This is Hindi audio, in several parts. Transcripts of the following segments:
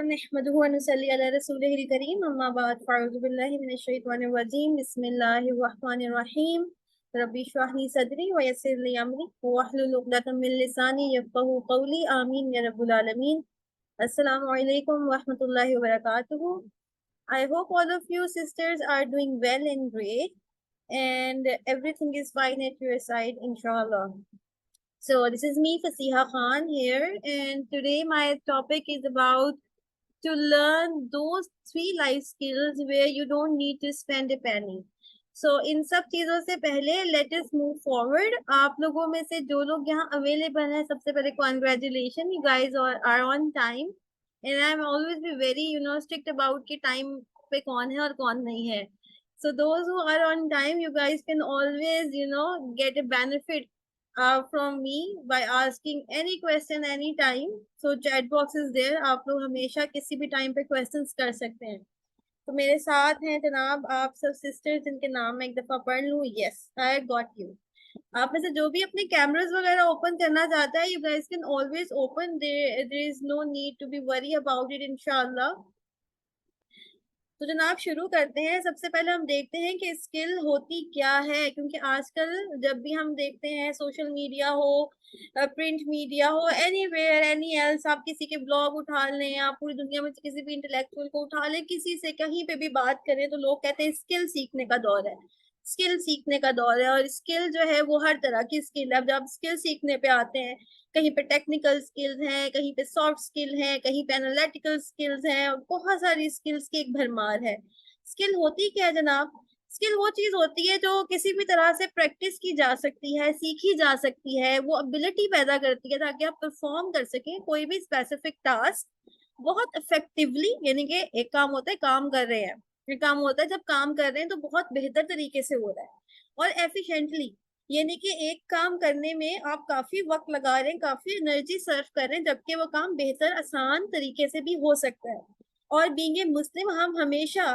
नहमदुहु व नुसल्ली अला रसूलिहिल करीम अम्मा बाद फ़अऊज़ु बिल्लाहि मिनश शैतानिर रजीम बिस्मिल्लाहिर रहमानिर रहीम रब्बि इश्रह ली सदरी व यस्सिर ली अमरी वहलुल उक़दतम मिन लिसानी यफ़क़हू क़ौली आमीन या रब्बुल आलमीन। अस्सलामु अलैकुम व रहमतुल्लाहि व बरकातुहू। I hope all of you sisters are doing well and great, and everything is fine at your side, inshallah. So this is me, Fasiha Khan here, and today my topic is about to learn those 3 life skills where you don't need to spend a penny. So इन सब चीजों से पहले let us move forward. आप लोगों में से जो लोग यहाँ available हैं, सबसे पहले congratulations, you guys are on time, and I'm always be very strict about कि time पे कौन है और कौन नहीं है. So those who are on time, you guys can always get a benefit from me by asking any question anytime. So chat box is there. आप लोग हमेशा किसी भी टाइम पे क्वेश्चंस कर सकते हैं. तो मेरे साथ हैं जनाब आप सब सिस्टर्स जिनके नाम मैं एक दफा पढ़ लूँ. Yes, I got you. आप में से जो भी अपने कैमरास वगैरह ओपन करना चाहता है, you guys can always open. There is no need to be worry about it, इंशाल्लाह. तो जनाब शुरू करते हैं. सबसे पहले हम देखते हैं कि स्किल होती क्या है, क्योंकि आजकल जब भी हम देखते हैं सोशल मीडिया हो, प्रिंट मीडिया हो, एनीवेयर एनी एल्स, आप किसी के ब्लॉग उठा लें, आप पूरी दुनिया में किसी भी इंटेलेक्चुअल को उठा लें, किसी से कहीं पे भी बात करें तो लोग कहते हैं स्किल सीखने का दौर है, स्किल सीखने का दौर है. और स्किल जो है वो हर तरह की स्किल है. अब जब स्किल सीखने पे आते हैं, कहीं पे टेक्निकल स्किल्स हैं, कहीं पे सॉफ्ट स्किल हैं, कहीं पे एनालिटिकल स्किल्स हैं, और बहुत सारी स्किल्स की एक भरमार है. स्किल होती क्या है जनाब? स्किल वो चीज होती है जो किसी भी तरह से प्रैक्टिस की जा सकती है, सीखी जा सकती है. वो एबिलिटी पैदा करती है ताकि आप परफॉर्म कर सकें कोई भी स्पेसिफिक टास्क बहुत इफेक्टिवली. यानी कि एक काम होता है काम कर रहे हैं, एक काम होता है जब काम कर रहे हैं तो बहुत बेहतर तरीके से हो रहा है और एफिशिएंटली. यानी कि एक काम करने में आप काफी वक्त लगा रहे हैं, काफी एनर्जी सर्व कर रहे हैं, जबकि वो काम बेहतर आसान तरीके से भी हो सकता है. और बीइंग ए मुस्लिम हम हमेशा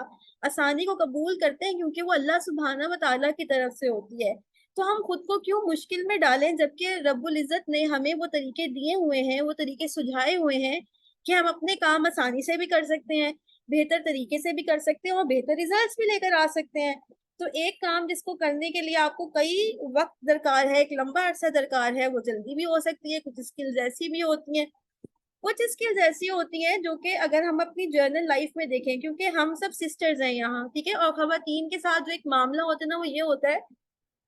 आसानी को कबूल करते हैं क्योंकि वो अल्लाह सुब्हाना व तआला की तरफ से होती है. तो हम खुद को क्यों मुश्किल में डालें, जबकि रब्बुल इज्जत ने हमें वो तरीके दिए हुए हैं, वो तरीके सुझाए हुए हैं कि हम अपने काम आसानी से भी कर सकते हैं, बेहतर तरीके से भी कर सकते हैं और बेहतर रिजल्ट्स भी लेकर आ सकते हैं. तो एक काम जिसको करने के लिए आपको कई वक्त दरकार है, एक लंबा अरसा दरकार है, वो जल्दी भी हो सकती है. कुछ स्किल्स ऐसी भी होती हैं, कुछ स्किल्स ऐसी होती हैं जो कि अगर हम अपनी जर्नल लाइफ में देखें, क्योंकि हम सब सिस्टर्स हैं यहाँ, ठीक है. और खवातीन के साथ जो एक मामला होता है ना, वो ये होता है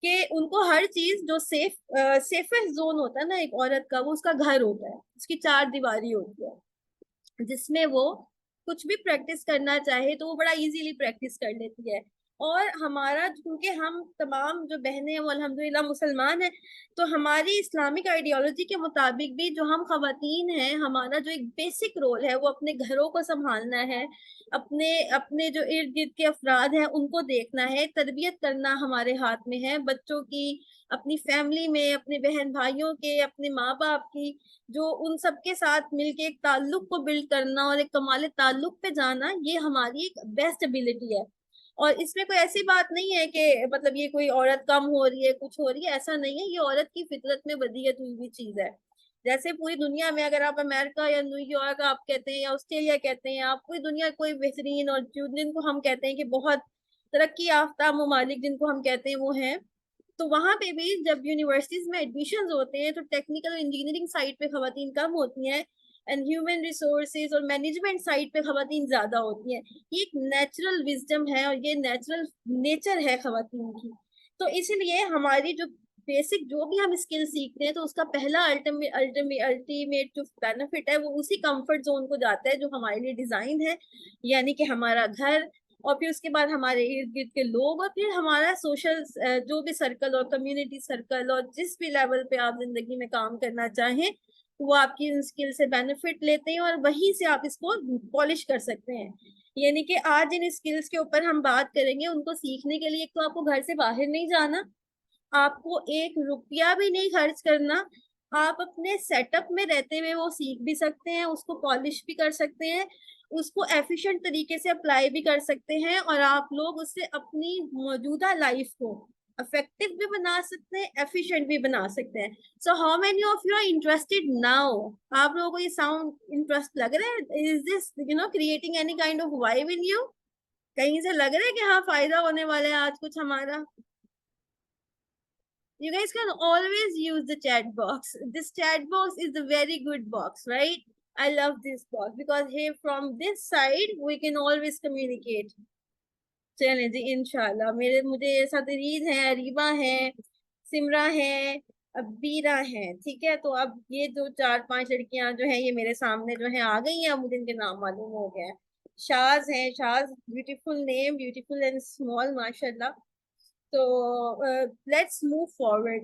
कि उनको हर चीज जो सेफेस्ट जोन होता है ना एक औरत का, वो उसका घर होता है, उसकी 4 दीवारी होती है, जिसमें वो कुछ भी प्रैक्टिस करना चाहे तो वो बड़ा इजीली प्रैक्टिस कर लेती है. और हमारा, क्योंकि हम तमाम जो बहनें हैं वो अल्हम्दुलिल्लाह मुसलमान हैं, तो हमारी इस्लामिक आइडियोलॉजी के मुताबिक भी जो हम खवातीन हैं, हमारा जो एक बेसिक रोल है वो अपने घरों को संभालना है, अपने अपने जो इर्द गिर्द के अफराद हैं उनको देखना है, तरबियत करना हमारे हाथ में है, बच्चों की, अपनी फैमिली में, अपने बहन भाइयों के, अपने माँ बाप की, जो उन सबके साथ मिलके एक ताल्लुक को बिल्ड करना और एक कमाल ताल्लुक पे जाना, ये हमारी एक बेस्ट एबिलिटी है. और इसमें कोई ऐसी बात नहीं है कि मतलब ये कोई औरत कम हो रही है, कुछ हो रही है, ऐसा नहीं है. ये औरत की फितरत में बदियत हुई हुई चीज है. जैसे पूरी दुनिया में अगर आप अमेरिका या न्यूयॉर्क आप कहते हैं या ऑस्ट्रेलिया कहते हैं, आप पूरी दुनिया कोई बेहतरीन और जिनको हम कहते हैं कि बहुत तरक्की याफ्ता ममालिक जिनको हम कहते हैं वो हैं, तो वहां पे भी जब यूनिवर्सिटीज में एडमिशन होते हैं तो टेक्निकल इंजीनियरिंग साइड पे खवातीन कम होती हैं, एंड ह्यूमन रिसोर्सेज और मैनेजमेंट साइड पे खवातीन ज्यादा होती हैं. ये एक नेचुरल विजडम है और ये नेचुरल नेचर है खवातीन की. तो इसलिए हमारी जो बेसिक जो भी हम स्किल सीखते हैं, तो उसका पहला अल्टीमेट जो बेनिफिट है वो उसी कंफर्ट जोन को जाता है जो हमारे लिए डिजाइन है, यानी कि हमारा घर, और फिर उसके बाद हमारे इर्द गिर्द के लोग, और फिर हमारा सोशल जो भी सर्कल और कम्युनिटी सर्कल, और जिस भी लेवल पे आप जिंदगी में काम करना चाहें वो आपकी इन स्किल से बेनिफिट लेते हैं और वहीं से आप इसको पॉलिश कर सकते हैं. यानी कि आज इन स्किल्स के ऊपर हम बात करेंगे. उनको सीखने के लिए एक तो आपको घर से बाहर नहीं जाना, आपको 1 रुपया भी नहीं खर्च करना, आप अपने सेटअप में रहते हुए वो सीख भी सकते हैं, उसको पॉलिश भी कर सकते हैं, उसको एफिशिएंट तरीके से अप्लाई भी कर सकते हैं, और आप लोग उससे अपनी मौजूदा लाइफ को इफेक्टिव भी बना सकते हैं, एफिशिएंट भी बना सकते हैं। So how many of you are interested now? आप लोगों को ये साउंड इंटरेस्ट लग रहा है? Is this creating any kind of vibe in you? कहीं से लग रहा है कि हाँ फायदा होने वाला है आज कुछ हमारा? You guys can always use the chat box. This chat box is a very good box, right? I love this box because here from this side we can always communicate. चलें जी इंशाल्लाह। मुझे साथ रीद है, अरीबा है, सिमरा है, अबीरा है। ठीक है, तो अब ये जो चार पांच लड़कियां जो हैं ये मेरे सामने जो हैं आ गई हैं। अब मुझे इनके नाम मालूम हो गया है। शाज है, Shaz, beautiful name, beautiful and small माशाल्लाह। तो लेट्स मूव फॉरवर्ड।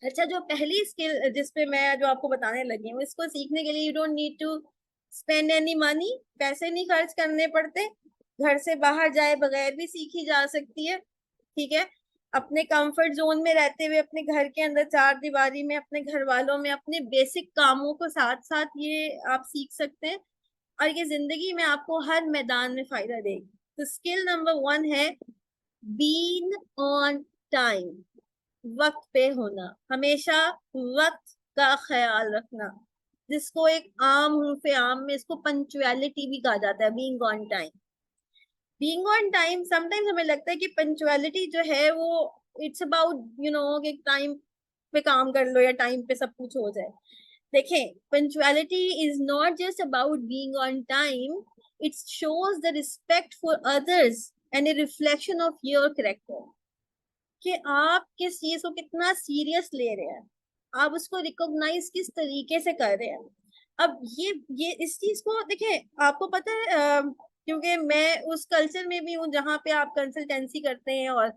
अच्छा, जो पहली स्किल जिसपे मैं जो आपको बताने लगी हूँ, इसको सीखने के लिए you don't need to spend any money. पैसे नहीं खर्च करने पड़ते। घर से बाहर जाए बगैर भी सीखी जा सकती है। ठीक है, अपने कंफर्ट जोन में रहते हुए, अपने घर के अंदर चार दीवारी में, अपने घर वालों में, अपने बेसिक कामों को साथ साथ ये आप सीख सकते हैं। और ये जिंदगी में आपको हर मैदान में फायदा देगी। तो स्किल नंबर 1 है बीइंग ऑन टाइम। वक्त पे होना, हमेशा वक्त का ख्याल रखना, जिसको एक आम हूँ आम में इसको पंचुअलिटी भी कहा जाता है। Being on time, being on time. Sometimes हमें लगता है कि पंचुअलिटी जो है वो इट्स अबाउट कि टाइम पे काम कर लो या टाइम पे सब कुछ हो जाए। देखें, punctuality is not just about being on time, it shows the respect for others and a reflection of your character. कि आप किस चीज को कितना सीरियस ले रहे हैं, आप उसको रिकॉग्नाइज किस तरीके से कर रहे हैं। अब ये इस चीज को देखें, आपको पता है क्योंकि मैं उस कल्चर में भी हूँ जहाँ पे आप कंसल्टेंसी करते हैं और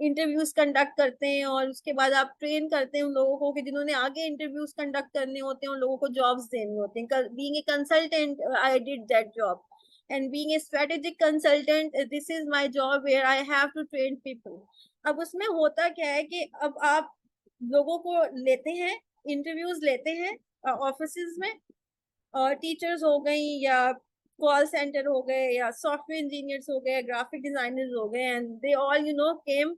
इंटरव्यूज कंडक्ट करते हैं, और उसके बाद आप ट्रेन करते हैं उन लोगों को कि जिन्होंने आगे इंटरव्यूज कंडक्ट करने होते हैं, उन लोगों को जॉब्स देने होते हैं। Being a consultant I did that job, and being a strategic consultant, this is my job where I have to train people. अब उसमें होता क्या है कि अब आप लोगों को लेते हैं, इंटरव्यूज लेते हैं ऑफिस में, और टीचर्स हो गई या कॉल सेंटर हो गए या सॉफ्टवेयर इंजीनियर्स हो गए, ग्राफिक डिजाइनर्स हो गए, एंड दे ऑल केम।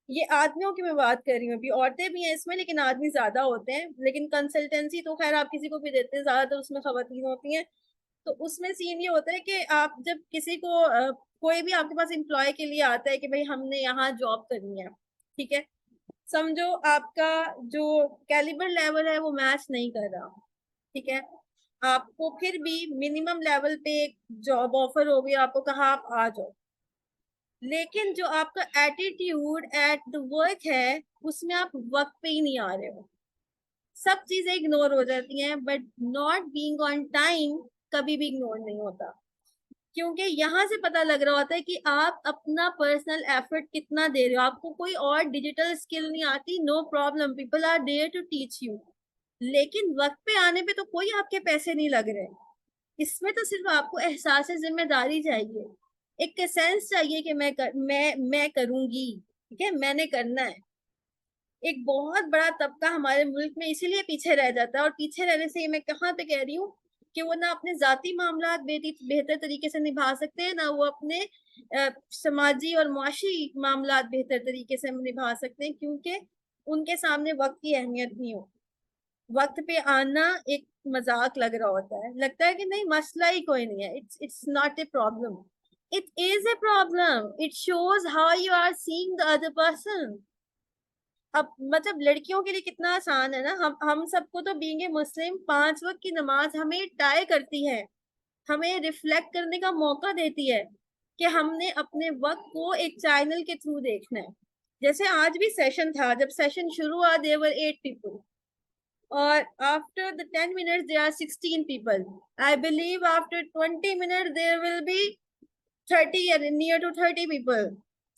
ये आदमियों की मैं बात कर रही हूँ, अभी औरतें भी हैं इसमें लेकिन आदमी ज्यादा होते हैं। लेकिन कंसल्टेंसी तो खैर आप किसी को भी देते हैं, ज्यादातर उसमें खवातीन होती हैं। तो उसमें सीन ये होता है कि आप जब किसी को कोई भी आपके पास एम्प्लॉय के लिए आता है कि भाई हमने यहाँ जॉब करनी है, ठीक है, समझो आपका जो कैलिबर लेवल है वो मैच नहीं कर रहा, ठीक है, आपको फिर भी मिनिमम लेवल पे एक जॉब ऑफर हो गई, आपको कहा आप आ जाओ, लेकिन जो आपका एटीट्यूड एट द वर्क है उसमें आप वक्त पे ही नहीं आ रहे हो, सब चीजें इग्नोर हो जाती हैं। But not being on time कभी भी इग्नोर नहीं होता, क्योंकि यहाँ से पता लग रहा होता है कि आप अपना पर्सनल एफर्ट कितना दे रहे हो। आपको कोई और डिजिटल स्किल नहीं आती, no problem, people are there to teach you, लेकिन वक्त पे आने पे तो कोई आपके पैसे नहीं लग रहे। इसमें तो सिर्फ आपको एहसास जिम्मेदारी चाहिए, एक सेंस चाहिए कि मैं करूंगी, ठीक है, मैंने करना है। एक बहुत बड़ा तबका हमारे मुल्क में इसीलिए पीछे रह जाता है, और पीछे रहने से मैं कहाँ पे कह रही हूँ कि वो ना अपने जाती मामला बेहतर तरीके से निभा सकते हैं, ना वो अपने समाजी और मुआशी मामला बेहतर तरीके से निभा सकते हैं, क्योंकि उनके सामने वक्त की अहमियत नहीं हो। वक्त पे आना एक मजाक लग रहा होता है, लगता है कि नहीं मसला ही कोई नहीं है, it's not a problem, it is a problem, it shows how you are seeing the other person. अब मतलब लड़कियों के लिए कितना आसान है ना, हम सबको तो बीइंग ए मुस्लिम 5 वक्त की नमाज हमें टाई करती है, हमें रिफ्लेक्ट करने का मौका देती है कि हमने अपने वक्त को एक चैनल के थ्रू देखना है। जैसे आज भी सेशन था, जब सेशन शुरू हुआ देवर 8 पीपल, और after the 10 minutes there are 16 people. I believe after 20 minute there will be 30 and near to 30 people.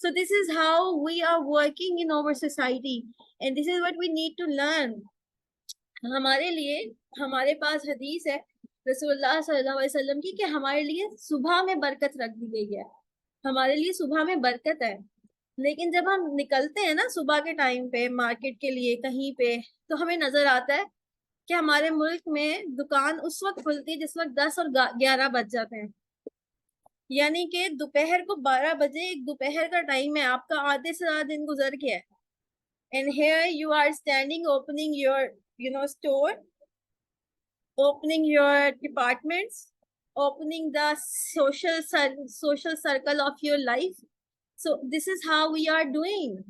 So this is how we are working in our society, and this is what we need to learn. हमारे लिए, हमारे पास हदीस है रसूलुल्लाह सल्लल्लाहु अलैहि वसल्लम की कि हमारे लिए सुबह में बरकत रख दी गई है, हमारे लिए सुबह में बरकत है। लेकिन जब हम निकलते हैं ना सुबह के टाइम पे मार्केट के लिए कहीं पे, तो हमें नजर आता है कि हमारे मुल्क में दुकान उस वक्त खुलती है जिस वक्त 10 और 11 बज जाते हैं। यानी कि दोपहर को 12 बजे एक दोपहर का टाइम है, आपका आधे से ज्यादा दिन गुजर गया है। And here you are standing opening your store, opening your departments, opening the social circle of your life. So this is how we are doing.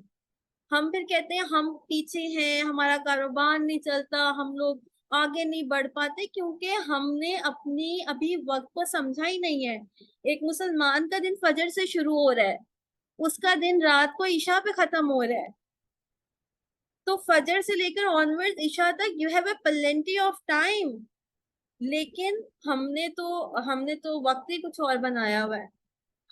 हम फिर कहते हैं हम पीछे हैं, हमारा कारोबार नहीं चलता, हम लोग आगे नहीं बढ़ पाते, क्योंकि हमने अपनी अभी वक्त को समझा ही नहीं है। एक मुसलमान का दिन फजर से शुरू हो रहा है, उसका दिन रात को ईशा पे खत्म हो रहा है। तो फजर से लेकर ऑनवर्ड ईशा तक you have a plenty of time. लेकिन हमने तो वक्त ही कुछ और बनाया हुआ है।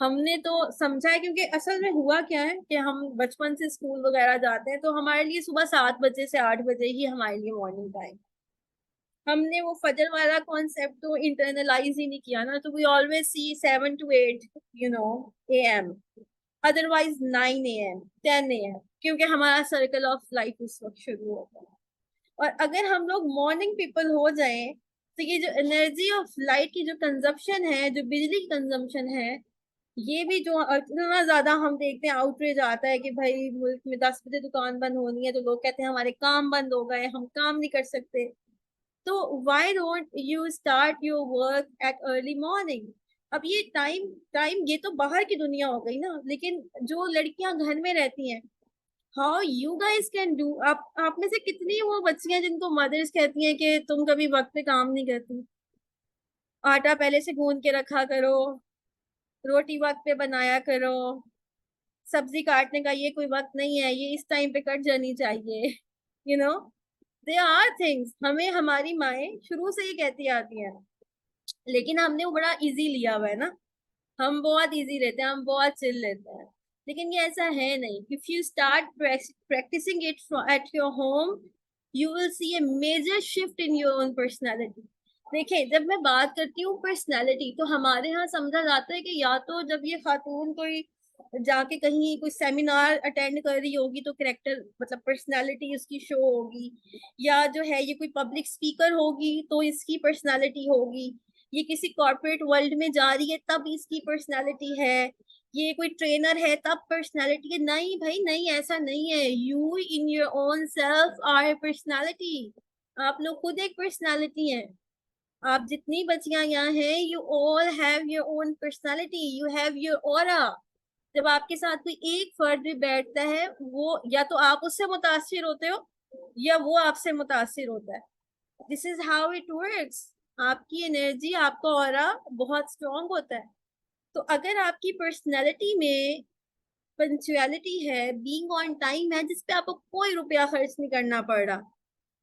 हमने तो समझा है, क्योंकि असल में हुआ क्या है कि हम बचपन से स्कूल वगैरह जाते हैं, तो हमारे लिए सुबह 7 बजे से 8 बजे ही हमारे लिए मॉर्निंग टाइम। हमने वो फजर वाला कॉन्सेप्ट तो इंटरनलाइज ही नहीं किया ना, तो we always see 7 to 8 AM, otherwise 9 AM, 10 AM, क्योंकि हमारा सर्कल ऑफ लाइफ उस वक्त शुरू होता है। और अगर हम लोग मॉर्निंग पीपल हो जाएं, तो ये जो एनर्जी ऑफ लाइट की जो कंजप्शन है, जो बिजली की कंजम्पशन है, ये भी जो इतना ज्यादा हम देखते हैं, आउटरीच आता है कि भाई मुल्क में 10 बजे दुकान बंद होनी है, तो लोग कहते हैं हमारे काम बंद हो गए, हम काम नहीं कर सकते। तो why don't you start your work at early morning? अब ये टाइम टाइम ये तो बाहर की दुनिया हो गई ना, लेकिन जो लड़कियां घर में रहती हैं, how you guys can do. आप में से कितनी वो बच्चियां जिनको मदर्स कहती हैं कि तुम कभी वक्त पे काम नहीं करती, आटा पहले से गूंद के रखा करो, रोटी वक्त पे बनाया करो, सब्जी काटने का ये कोई वक्त नहीं है, ये इस टाइम पे कट जानी चाहिए। You know they are things हमें हमारी माएं शुरू से ही कहती आती हैं, लेकिन हमने वो बड़ा इजी लिया हुआ है ना। हम बहुत इजी रहते हैं, हम बहुत चिल लेते हैं। लेकिन ये ऐसा है नहीं। If you start practising it at your home, you will see a major shift in your own personality. देखिए, जब मैं बात करती हूँ पर्सनैलिटी, तो हमारे यहाँ समझा जाता है कि या तो जब ये खातून कोई जाके कहीं कोई सेमिनार अटेंड कर रही होगी तो करेक्टर मतलब पर्सनैलिटी उसकी शो होगी, या जो है ये कोई पब्लिक स्पीकर होगी तो इसकी पर्सनैलिटी होगी, ये किसी कॉर्पोरेट वर्ल्ड में जा रही है तब इसकी पर्सनैलिटी है, ये कोई ट्रेनर है तब पर्सनैलिटी है। नहीं भाई नहीं, ऐसा नहीं है। You in your own self are a personality. आप लोग खुद एक पर्सनैलिटी हैं। आप जितनी बच्चियां यहाँ हैं, you all have your own personality, you have your aura. जब आपके साथ कोई एक फर्द भी बैठता है, वो या तो आप उससे मुतासिर होते हो या वो आपसे मुतासिर होता है। This is how it works. आपकी एनर्जी, आपका ऑरा बहुत स्ट्रांग होता है। तो अगर आपकी पर्सनैलिटी में पंक्चुअलिटी है, बीइंग ऑन टाइम है, जिसपे आपको कोई रुपया खर्च नहीं करना पड़ रहा,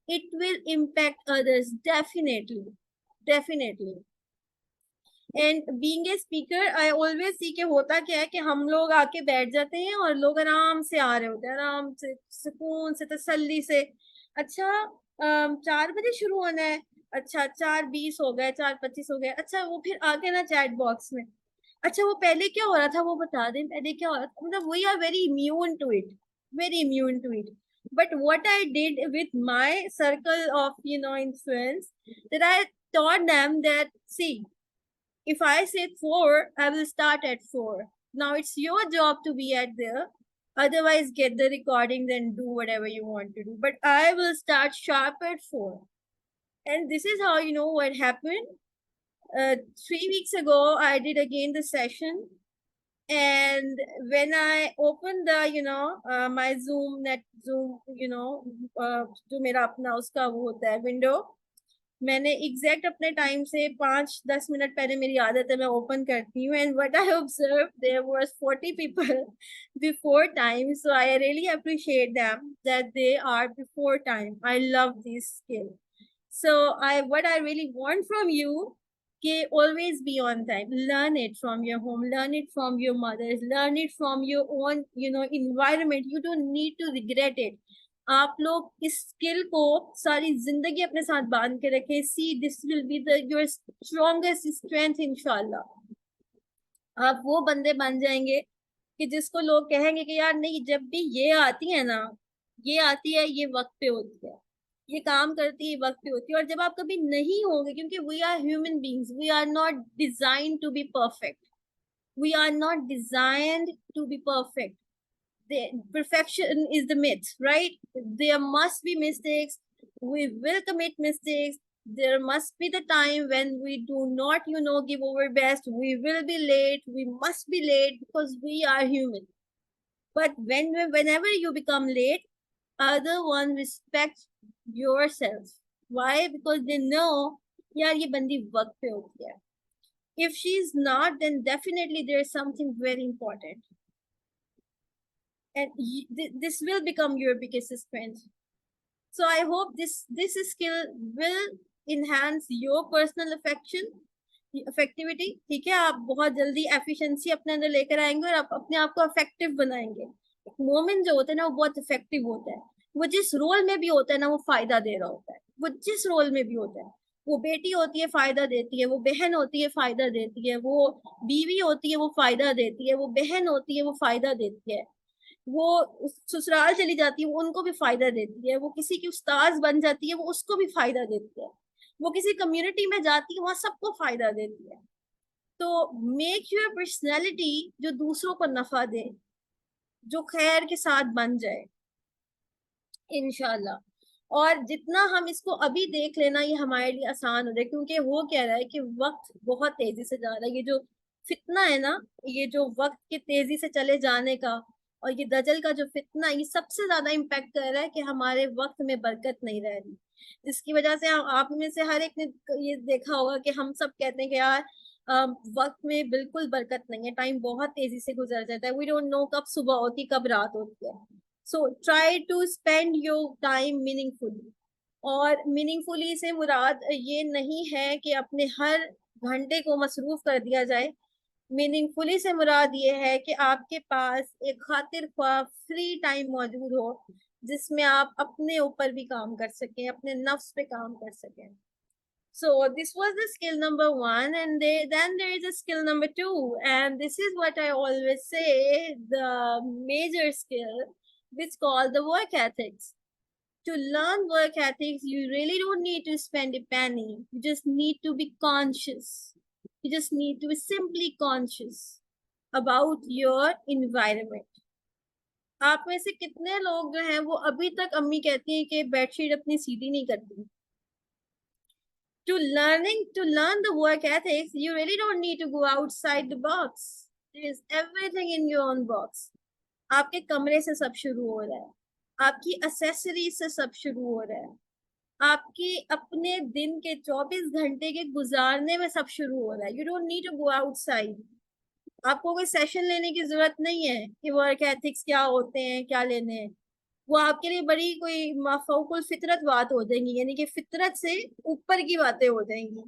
it will impact others definitely, definitely. And being a speaker, I always see के होता क्या है कि हम लोग आके बैठ जाते हैं और लोग आराम से आ रहे होते हैं, आराम से, सुकून से, तसल्ली से। अच्छा 4 बजे शुरू होना है, अच्छा 4:20 हो गए, 4:25 हो गए, अच्छा वो फिर आके ना चैट बॉक्स में, अच्छा वो पहले क्या हो रहा था वो बता दें, पहले क्या हो रहा था। मतलब we are very immune to it, very immune to it. But what I did with my circle of influence, that I taught them that, see, if I say 4, I will start at 4. Now it's your job to be at there. Otherwise, get the recording, then do whatever you want to do. But I will start sharp at 4. And this is how you know what happened. 3 weeks ago, I did again the session. And when I opened the, my Zoom, जो मेरा अपना उसका वो होता है विंडो, मैंने एग्जैक्ट अपने टाइम से 5-10 मिनट पहले, मेरी आदत है मैं ओपन करती हूँ, and what I observe, there was 40 people before time. So I really appreciate them that they are before time. I love this skill. So I what I really want from you कि always be on time. Learn it from your home, learn it from your mothers, learn it from your own environment. You don't need to regret it. आप लोग इस स्किल को सारी जिंदगी अपने साथ बांध के रखें। See this will be the your strongest strength इंशाल्लाह। आप वो बंदे बन जाएंगे कि जिसको लोग कहेंगे कि यार नहीं, जब भी ये आती है ना, ये आती है, ये वक्त पे होती है, ये काम करती है, वक्त पे होती है। और जब आप कभी नहीं होंगे, क्योंकि we are human beings, we are not design to be perfect. We are not designed to be perfect. Perfection is the myth, right? There must be mistakes. We will commit mistakes. There must be the time when we do not, give our best. We will be late. We must be late because we are human. But whenever you become late, other one respect yourself. Why? Because they know, यार ये बंदी वक्त पे होती है. If she is not, then definitely there is something very important. And this will become your biggest strength. So I hope this skill will enhance your personal effectivity. ठीक है, आप बहुत जल्दी एफिशिएंसी अपने अंदर लेकर आएंगे और आप अपने आप को इफेक्टिव बनाएंगे. मोमेंट जो होता है ना, वो बहुत इफेक्टिव होता है. वो जिस रोल में भी होता है ना, वो फायदा दे रहा होता है. वो जिस रोल में भी होता है, वो बेटी होती है फायदा देती है, वो बहन होती है फायदा देती है, वो बीवी होती है वो फायदा देती है, वो बहन होती है वो फायदा देती है, वो ससुराल चली जाती है वो उनको भी फायदा देती है, वो किसी की उस्ताद बन जाती है वो उसको भी फायदा देती है, वो किसी कम्युनिटी में जाती है वहां सबको फायदा देती है. तो मेक योर पर्सनैलिटी जो दूसरों को नफा दे, जो खैर के साथ बन जाए इंशाल्लाह. और जितना हम इसको अभी देख लेना ये हमारे लिए आसान हो जाए, क्योंकि वो कह रहा है कि वक्त बहुत तेजी से जा रहा है. ये जो फितना है ना, ये जो वक्त के तेजी से चले जाने का और ये दजल का जो फितना, ये सबसे ज्यादा इम्पैक्ट कर रहा है कि हमारे वक्त में बरकत नहीं रह रही. जिसकी वजह से आप में से हर एक ने ये देखा होगा कि हम सब कहते हैं कि यार वक्त में बिल्कुल बरकत नहीं है, टाइम बहुत तेजी से गुजर जाता है. वी डोंट नो कब सुबह होती कब रात होती है. So try to spend your time meaningfully. और मीनिंगफुली से मुराद ये नहीं है कि अपने हर घंटे को मसरूफ कर दिया जाए. मीनिंगफुली से मुराद ये है कि आपके पास एक खातिर ख्वाह फ्री टाइम मौजूद हो जिसमें आप अपने ऊपर भी काम कर सकें, अपने नफ्स पे काम कर सकें. So this was the skill number 1, and then there is a skill number 2, and this is what I always say, the major skill, which called the work ethics. To learn work ethics, you really don't need to spend a penny. You just need to be conscious. You just need to be simply conscious about your environment. आप में से कितने लोग जो हैं वो अभी तक अम्मी कहती हैं कि बेडशीट अपनी सीधी नहीं करती. To learn the work ethics, you really don't need to go outside the box. There is everything in your own box. आपके कमरे से सब शुरू हो रहा है, आपकी एक्सेसरी से सब शुरू हो रहा है, आपकी अपने दिन के 24 घंटे के गुजारने में सब शुरू हो रहा है. You don't need to go outside. आपको कोई सेशन लेने की जरूरत नहीं है कि वर्क एथिक्स क्या होते हैं, क्या लेने हैं. वो आपके लिए बड़ी कोई माफौकुल फितरत बात हो जाएंगी, यानी कि फितरत से ऊपर की बातें हो जाएंगी.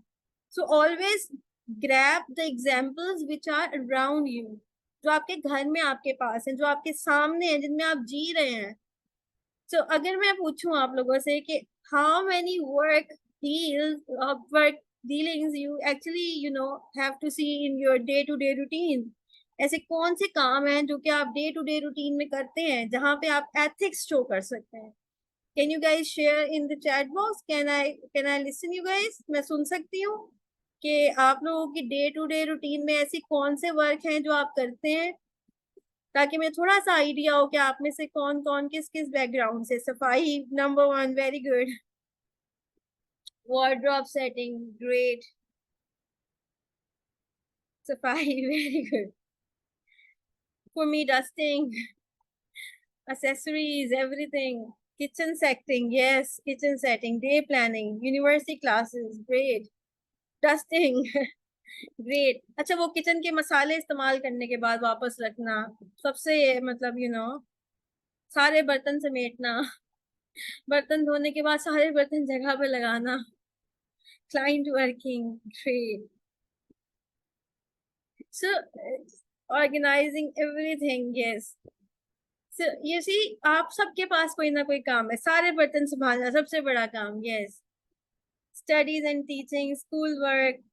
So always grab the examples which are around you, जो आपके घर में आपके पास हैं, जो आपके सामने हैं, जिनमें आप जी रहे हैं. सो अगर मैं पूछूं आप लोगों से कि how many work dealings you actually have to see in your day to day routine, ऐसे कौन से काम हैं जो कि आप डे टू डे रूटीन में करते हैं जहां पे आप एथिक्स शो कर सकते हैं. Can you guys share in the chat box? Can I listen you guys? मैं सुन सकती हूँ कि आप लोगों की डे टू डे रूटीन में ऐसी कौन से वर्क हैं जो आप करते हैं, ताकि मैं थोड़ा सा आइडिया हो कि आप में से कौन कौन किस किस बैकग्राउंड से. सफाई number 1, very good. Wardrobe setting, great. Safai, very good. For me, dusting, accessories, everything. Kitchen setting, yes, kitchen setting, day planning, university classes, great. Dusting, great. अच्छा, वो किचन के मसाले इस्तेमाल करने के बाद वापस रखना, सबसे मतलब सारे बर्तन समेटना, बर्तन धोने के बाद सारे बर्तन जगह पे लगाना. Client working, great. So organizing everything, yes. So you see, आप सबके पास कोई ना कोई काम है. सारे बर्तन संभालना सबसे बड़ा काम, yes. Studies and teaching, school work.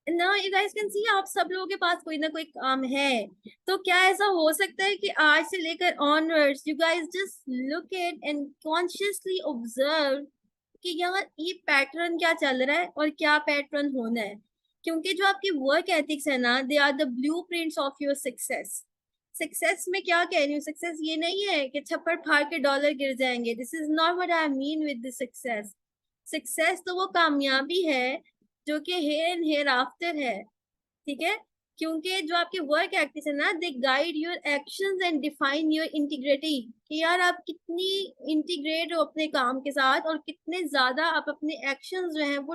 Now you guys can see, आप सब लोगों के पास कोई ना कोई काम है. तो क्या ऐसा हो सकता है कि आज से लेकर onwards you guys just look at and consciously observe कि यार ये पैटर्न क्या चल रहा है और क्या पैटर्न होना है. क्योंकि जो आपकी वर्क एथिक्स है ना, they are the blueprints of your success. Success में क्या कह रही हूँ, सक्सेस ये नहीं है कि छप्पर फाड़ के डॉलर गिर जाएंगे, this is not what I mean with the success. Success तो वो कामयाबी है जो कि हेयर एंड हेयर आफ्टर है, ठीक है। क्योंकि जो आपके वर्क एथिक्स है ना, they guide your actions and define your integrity, कि यार आप कितनी इंटीग्रेट हो अपने काम के साथ और कितने ज्यादा आप अपने एक्शंस जो हैं वो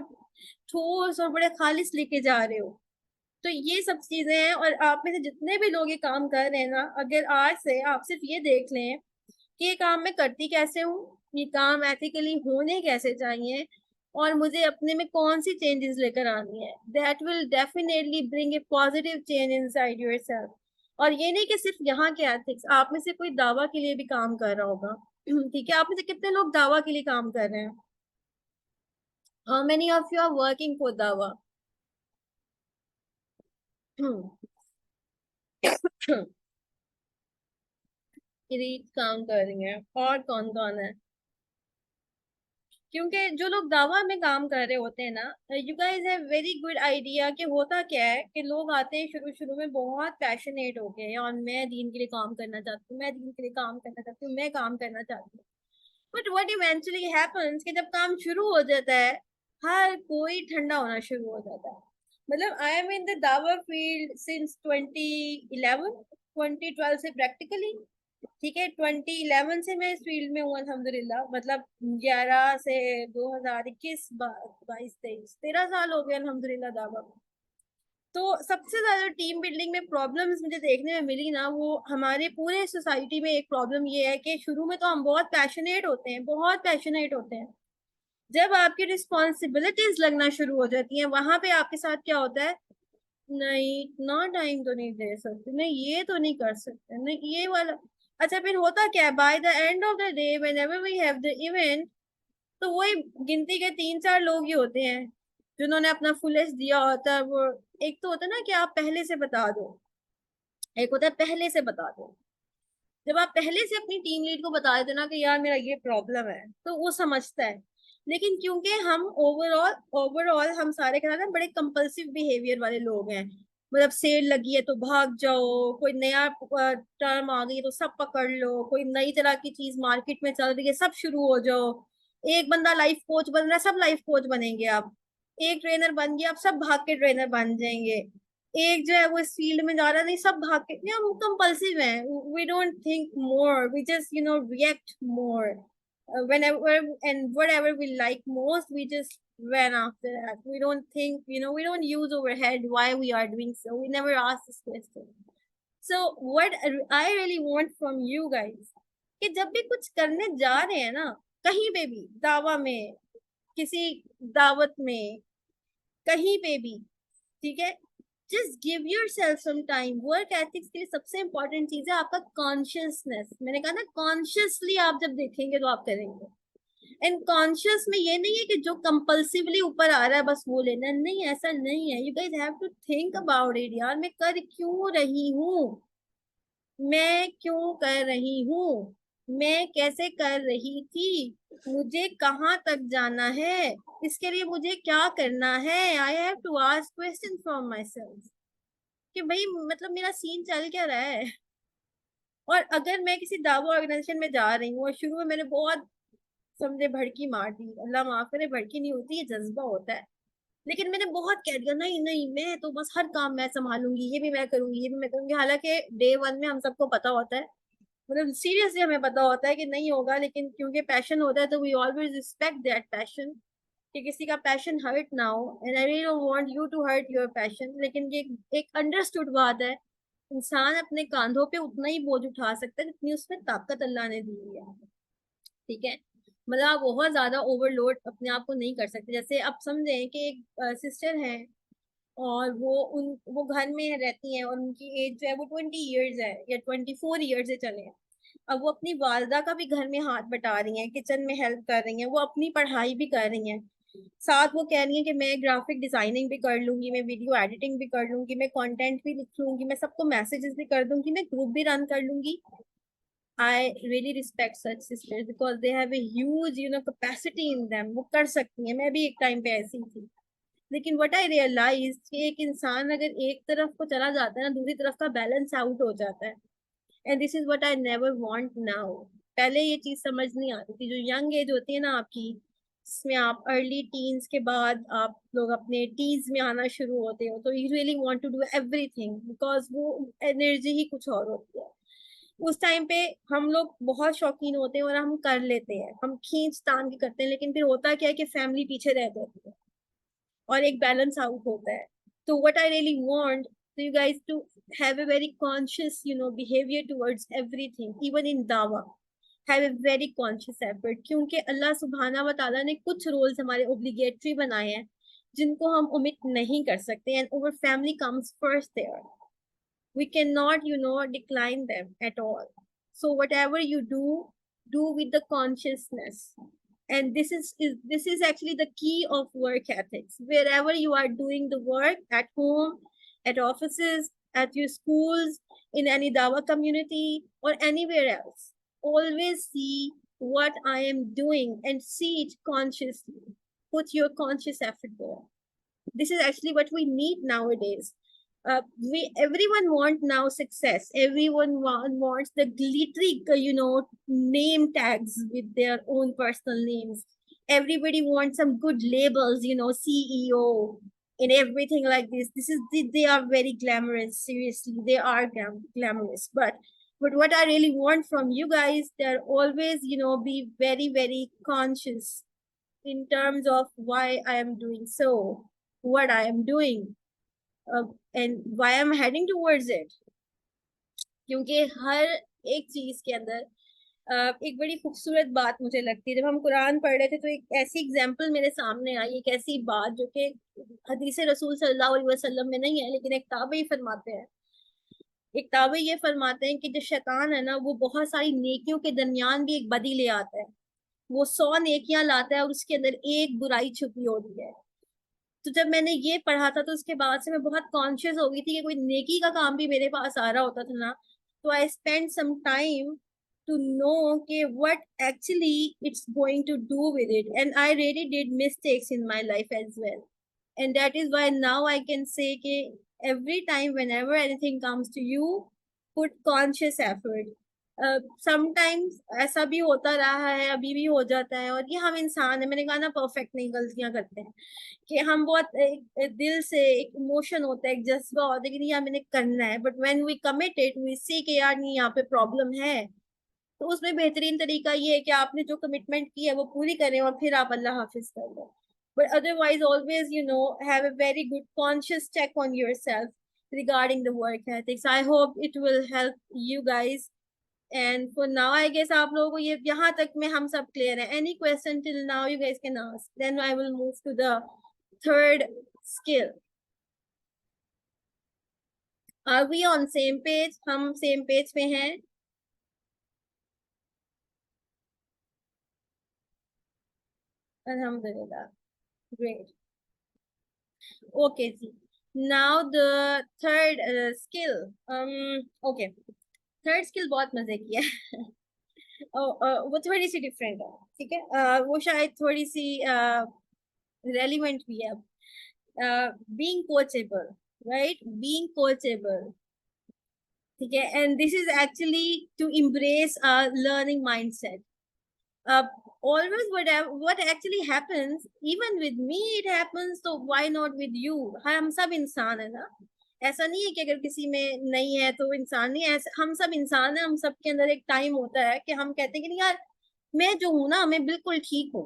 ठोस और बड़े खालिस लेके जा रहे हो। तो ये सब चीजें हैं, और आप में से जितने भी लोग ये काम कर रहे हैं ना, अगर आज से आप सिर्फ ये देख लें कि ये काम मैं करती कैसे हूँ, ये काम एथिकली होने कैसे चाहिए, और मुझे अपने में कौन सी चेंजेस लेकर आनी है, that will definitely bring a positive change inside yourself. और ये नहीं कि सिर्फ यहाँ के एथिक्स, आप में से कोई दावा के लिए भी काम कर रहा होगा। ठीक है, आप में से कितने लोग दावा के लिए काम कर रहे हैं? How many of you are working for दावा? रीत काम कर रही है, और कौन कौन है? क्योंकि जो लोग दावा में काम कर रहे होते हैं ना, you guys have very good idea कि होता क्या है कि लोग आते हैं शुरू शुरू में बहुत पैशनेट हो गए हैं, और मैं दीन के लिए काम करना चाहती हूँ, मैं दीन के लिए काम करना चाहती हूँ, मैं काम करना चाहती हूँ। बट व्हाट इवेंचुअली हैपेंस कि जब काम शुरू हो जाता है, हर कोई ठंडा होना शुरू हो जाता है। मतलब आई एम इन द दावा फील्ड सिंस 2011, 2012 से प्रैक्टिकली, ठीक है। 2011 से मैं इस फील्ड में हूँ अल्हम्दुलिल्लाह, मतलब 11 से 2021, 22, 23, 13 साल हो गए अल्हम्दुलिल्लाह दावा में। तो सबसे ज्यादा टीम बिल्डिंग में प्रॉब्लम्स मुझे देखने में मिली ना, वो हमारे पूरे सोसाइटी में एक प्रॉब्लम ये है कि शुरू में तो हम बहुत पैशनेट होते हैं, बहुत पैशनेट होते हैं। जब आपकी रिस्पॉन्सिबिलिटीज लगना शुरू हो जाती हैं, वहां पे आपके साथ क्या होता है, नहीं इतना टाइम तो नहीं दे सकते, नहीं ये तो नहीं कर सकते, नहीं ये वाला। अच्छा, फिर होता क्या है, by the end of the day whenever we have the event, तो वही गिनती के 3-4 लोग ही होते हैं जिन्होंने अपना फुलेस्ट दिया होता है। वो एक तो होता है ना कि आप पहले से बता दो, एक होता है पहले से बता दो। जब आप पहले से अपनी टीम लीड को बता देते ना कि यार मेरा ये प्रॉब्लम है, तो वो समझता है। लेकिन क्योंकि हम ओवरऑल ओवरऑल हम सारे के साथ ना बड़े कंपल्सिव बिहेवियर वाले लोग हैं, मतलब सेल लगी है तो भाग जाओ, कोई नया टर्म आ गई है तो सब पकड़ लो, कोई नई तरह की चीज मार्केट में चल रही है सब शुरू हो जाओ। एक बंदा लाइफ कोच बन रहा है, सब लाइफ कोच बनेंगे आप। एक ट्रेनर बन गया, आप सब भाग के ट्रेनर बन जाएंगे। एक जो है वो इस फील्ड में जा रहा है, नहीं सब भाग के, नहीं हम कंपल्सिव हैं, we don't think more, we just react more, whenever and whatever we like most, we just ran after that. We don't think, we don't use our head why we are doing so. We never ask this question. So what I really want from you guys, कि जब भी कुछ करने जा रहे हैं ना, कहीं पे भी, दावा में, किसी दावत में, कहीं पे भी, ठीक है, just give yourself some time. Work ethics के लिए सबसे इंपॉर्टेंट चीज है आपका कॉन्शियसनेस। मैंने कहा ना, कॉन्शियसली आप जब देखेंगे तो आप करेंगे। एंड कॉन्शियस में ये नहीं है कि जो कंपल्सिवली ऊपर आ रहा है बस वो लेना, नहीं ऐसा नहीं है। You guys have to think about it, यार मैं कर क्यों रही हूँ, मैं क्यों कर रही हूँ, मैं कैसे कर रही थी, मुझे कहाँ तक जाना है, इसके लिए मुझे क्या करना है। I have to ask question from myself कि भाई मतलब मेरा सीन चल क्या रहा है। और अगर मैं किसी दावा ऑर्गेनाइजेशन में जा रही हूँ और शुरू में मैंने बहुत समझे भड़की मार दी, अल्लाह माफ करे, भड़की नहीं होती, ये जज्बा होता है। लेकिन मैंने बहुत कह दिया, नहीं नहीं मैं तो बस हर काम मैं संभालूंगी, ये भी मैं करूंगी, ये भी मैं करूंगी, हालांकि डे वन में हम सबको पता होता है, मतलब सीरियसली हमें पता होता है कि नहीं होगा, लेकिन क्योंकि पैशन होता है तो we always respect that passion, कि किसी का पैशन हर्ट ना हो। And I really don't want you to hurt your passion, लेकिन ये एक अंडरस्टूड बात है, इंसान अपने कांधों पे उतना ही बोझ उठा सकता है जितनी उसमें ताकत अल्लाह ने दी है, ठीक है। मतलब आप बहुत ज्यादा ओवरलोड अपने आप को नहीं कर सकते। जैसे आप समझें कि एक सिस्टर है, और वो घर में रहती हैं, और उनकी एज जो है वो 20 ईयर्स है या 24 ईयर्स से चले हैं। अब वो अपनी वालदा का भी घर में हाथ बटा रही हैं, किचन में हेल्प कर रही हैं, वो अपनी पढ़ाई भी कर रही हैं, साथ वो कह रही हैं कि मैं ग्राफिक डिजाइनिंग भी कर लूंगी, मैं वीडियो एडिटिंग भी कर लूंगी, मैं कंटेंट भी लिख लूंगी, मैं सबको मैसेजेस भी कर दूंगी, मैं ग्रुप भी रन कर लूंगी। I really respect such sisters because they have a huge, capacity in them. वो कर सकती हैं, मैं भी एक टाइम पे ऐसी थी। लेकिन व्हाट आई रियलाइज कि एक इंसान अगर एक तरफ को चला जाता है ना, दूसरी तरफ का बैलेंस आउट हो जाता है। And this is what I never want now. पहले ये चीज समझ नहीं आती थी। जो यंग एज होती है ना आपकी, इसमें आप अर्ली टीन्स के बाद आप लोग अपने टीज में आना शुरू होते हो, तो you really want to do everything because वो एनर्जी ही कुछ और होती है। उस टाइम पे हम लोग बहुत शौकीन होते हैं और हम कर लेते हैं, हम खींच तान के करते हैं, लेकिन फिर होता क्या है कि फैमिली पीछे रह जाती है और एक बैलेंस आउट होता है। तो what I really want you guys to have a very conscious, behavior towards everything, even in dawa. Have a very conscious effort, क्योंकि अल्लाह सुबहाना व ताला ने कुछ रोल्स हमारे obligatory बनाए हैं जिनको हम omit नहीं कर सकते, and our family comes first there. We cannot, decline them at all. So whatever you do with the consciousness. And this is actually the key of work ethics. Wherever you are doing the work, at home, at offices, at your schools, in any dawa community, or anywhere else, always see what I am doing and see it consciously. Put your conscious effort there. This is actually what we need nowadays. We everyone want now success. Everyone wants the glittery, name tags with their own personal names. Everybody wants some good labels, CEO and everything like this. They are very glamorous. Seriously, they are glamorous. But what I really want from you guys, they're always, be very, very conscious in terms of why I am doing so, what I am doing, and why I'm heading towards it. क्योंकि हर एक चीज के अंदर एक बड़ी खूबसूरत बात मुझे लगती है। जब हम कुरान पढ़ रहे थे तो एक ऐसी एग्जाम्पल मेरे सामने आई, एक ऐसी बात जो कि हदीस रसूल सल्लल्लाहु अलैहि वसल्लम में नहीं है, लेकिन एक ताबई फरमाते हैं। एक ताबई ये फरमाते हैं कि जो शैतान है ना, वो बहुत सारी नेकियों के दरमियान भी एक बदी ले आता है। वो 100 नेकियां लाता है और उसके अंदर एक बुराई छुपी होती है। तो जब मैंने ये पढ़ा था तो उसके बाद से मैं बहुत कॉन्शियस हो गई थी कि कोई नेकी का काम भी मेरे पास आ रहा होता था ना, तो I spend some time to know कि what actually it's going to do with it, and I really did mistakes in my life as well, and that is why now I can say कि every time whenever anything comes to you, put conscious effort. Sometimes ऐसा भी होता रहा है, अभी भी हो जाता है, और ये हम इंसान है, मैंने कहा ना परफेक्ट नहीं, गलतियां करते हैं कि हम बहुत एक दिल से एक इमोशन होता है, एक जज्बा होता है कि नहीं यार मैंने करना है, but when we commit it we see कि यार नहीं यहाँ पे प्रॉब्लम है। तो उसमें बेहतरीन तरीका ये है कि आपने जो कमिटमेंट की है वो पूरी करें और फिर आप अल्लाह हाफिज कर लो। But otherwise always have a very good conscious check on yourself regarding the work ethics. I hope it will help you guys. And for now, I guess आप लोगों को ये यहाँ तक में हम सब क्लियर है। Any question till now you guys can ask. Then I will move to the third skill. Are we on same page? हम same page पे हैं? Alhamdulillah. Great. Okay, ji. Now the third skill. Okay. Third skill बहुत मजे की है। वो थोड़ी सी डिफरेंट है, ठीक है। वो शायद थोड़ी सी रेलिवेंट भी है अब। Being coachable, right, being coachable, ठीक है। And this is actually to embrace a learning mindset. uh, Always what actually happens, even with me it happens, so why not with you? हम सब इंसान है ना, ऐसा नहीं है कि अगर किसी में नहीं है तो इंसान नहीं है। हम सब इंसान है, हम सब के अंदर एक टाइम होता है कि हम कहते हैं कि नहीं यार, मैं जो हूं ना मैं बिल्कुल ठीक हूँ,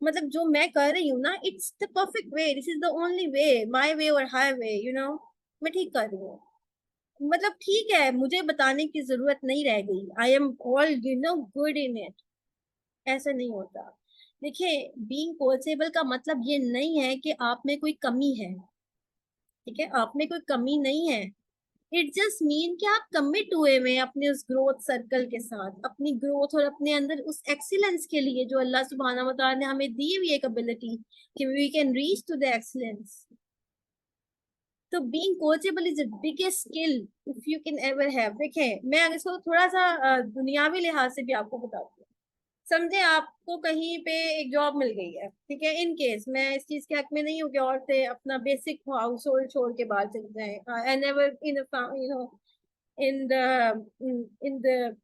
मतलब जो मैं कर रही हूँ ना it's the perfect way, this is the only way, my way और हाई वे, मैं ठीक कर रही हूँ। मतलब ठीक है, मुझे बताने की जरूरत नहीं रह गई, I am all good in it. ऐसा नहीं होता। देखिए, बीइंग कोचेबल का मतलब ये नहीं है कि आप में कोई कमी है, ठीक है, आप में कोई कमी नहीं है। इट जस्ट मीन कि आप कमिट हुए हुए हैं अपने उस ग्रोथ सर्कल के साथ, अपनी ग्रोथ और अपने अंदर उस एक्सीलेंस के लिए जो अल्लाह सुब्हाना व तआला ने हमें दी हुई एक एबिलिटी कि we can reach to the excellence. तो being coachable is the biggest skill if you can ever have. देखें, मैं अगर इसको थोड़ा सा दुनियावी लिहाज से भी आपको बताती हूँ। समझे आपको कहीं पे एक जॉब मिल गई है, ठीक है, इन केस मैं इस चीज के हक में नहीं हूँ कि औरतें अपना बेसिक हाउस होल्ड छोड़ के बाहर चली जाएं। I never in you know in the in the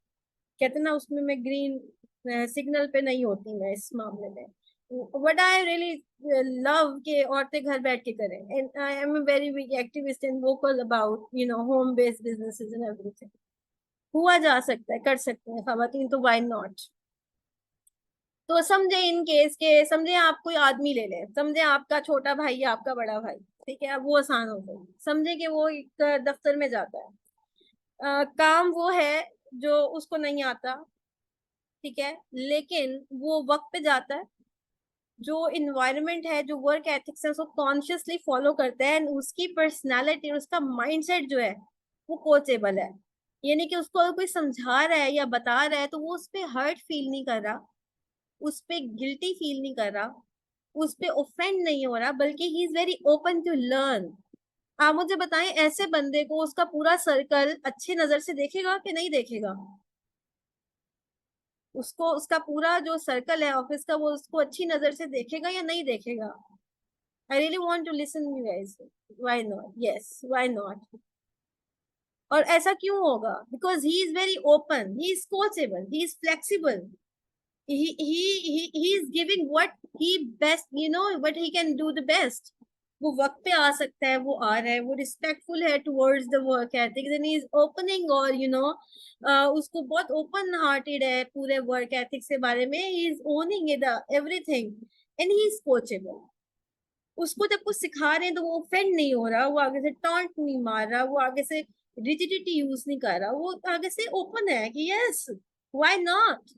कहते ना उसमें मैं ग्रीन सिग्नल पे नहीं होती मैं इस मामले में। वट आई रियली लव के औरतें घर बैठ के करें, and I am a very big activist and vocal about home based businesses and everything। हुआ जा सकता है, कर सकते हैं खवातीन, तो why not। तो समझे इन केस के, समझे आप कोई आदमी ले लें, समझे आपका छोटा भाई या आपका बड़ा भाई, ठीक है, अब वो आसान हो गई। समझे कि वो एक दफ्तर में जाता है, काम वो है जो उसको नहीं आता, ठीक है, लेकिन वो वक्त पे जाता है, जो इन्वायरमेंट है, जो वर्क एथिक्स है, उसको कॉन्शियसली फॉलो करता है, एंड उसकी पर्सनालिटी, उसका माइंडसेट जो है वो कोचेबल है। यानी कि उसको अगर कोई समझा रहा है या बता रहा है तो वो उस पर हर्ट फील नहीं कर रहा, उस पे गिल्टी फील नहीं कर रहा, उस पे ऑफेंड नहीं हो रहा, बल्कि he is very open to learn. आप मुझे बताएं, ऐसे बंदे को उसका पूरा सर्कल अच्छे नजर से देखेगा कि नहीं देखेगा? उसको उसका पूरा जो सर्कल है ऑफिस का, वो उसको अच्छी नजर से देखेगा या नहीं देखेगा? I really want to listen you guys. Why not? Yes, why not? और ऐसा क्यों होगा? Because he is very open, he is coachable, he is flexible, he is giving what he best, what he can do the best। वो वक्त पे आ सकता है, वो आ रहा है, वो रिस्पेक्टफुल है towards the work ethics, and he is opening, और उसको बहुत ओपन हार्टेड है पूरे वर्क एथिक्स के बारे में, he is owning it everything, and he is coachable. उसको जब कुछ सिखा रहे हैं तो वो ऑफेंड नहीं हो रहा, वो आगे से टॉन्ट नहीं मार रहा, वो आगे से रिजिडिटी यूज नहीं कर रहा, वो आगे से ओपन है कि yes, why not.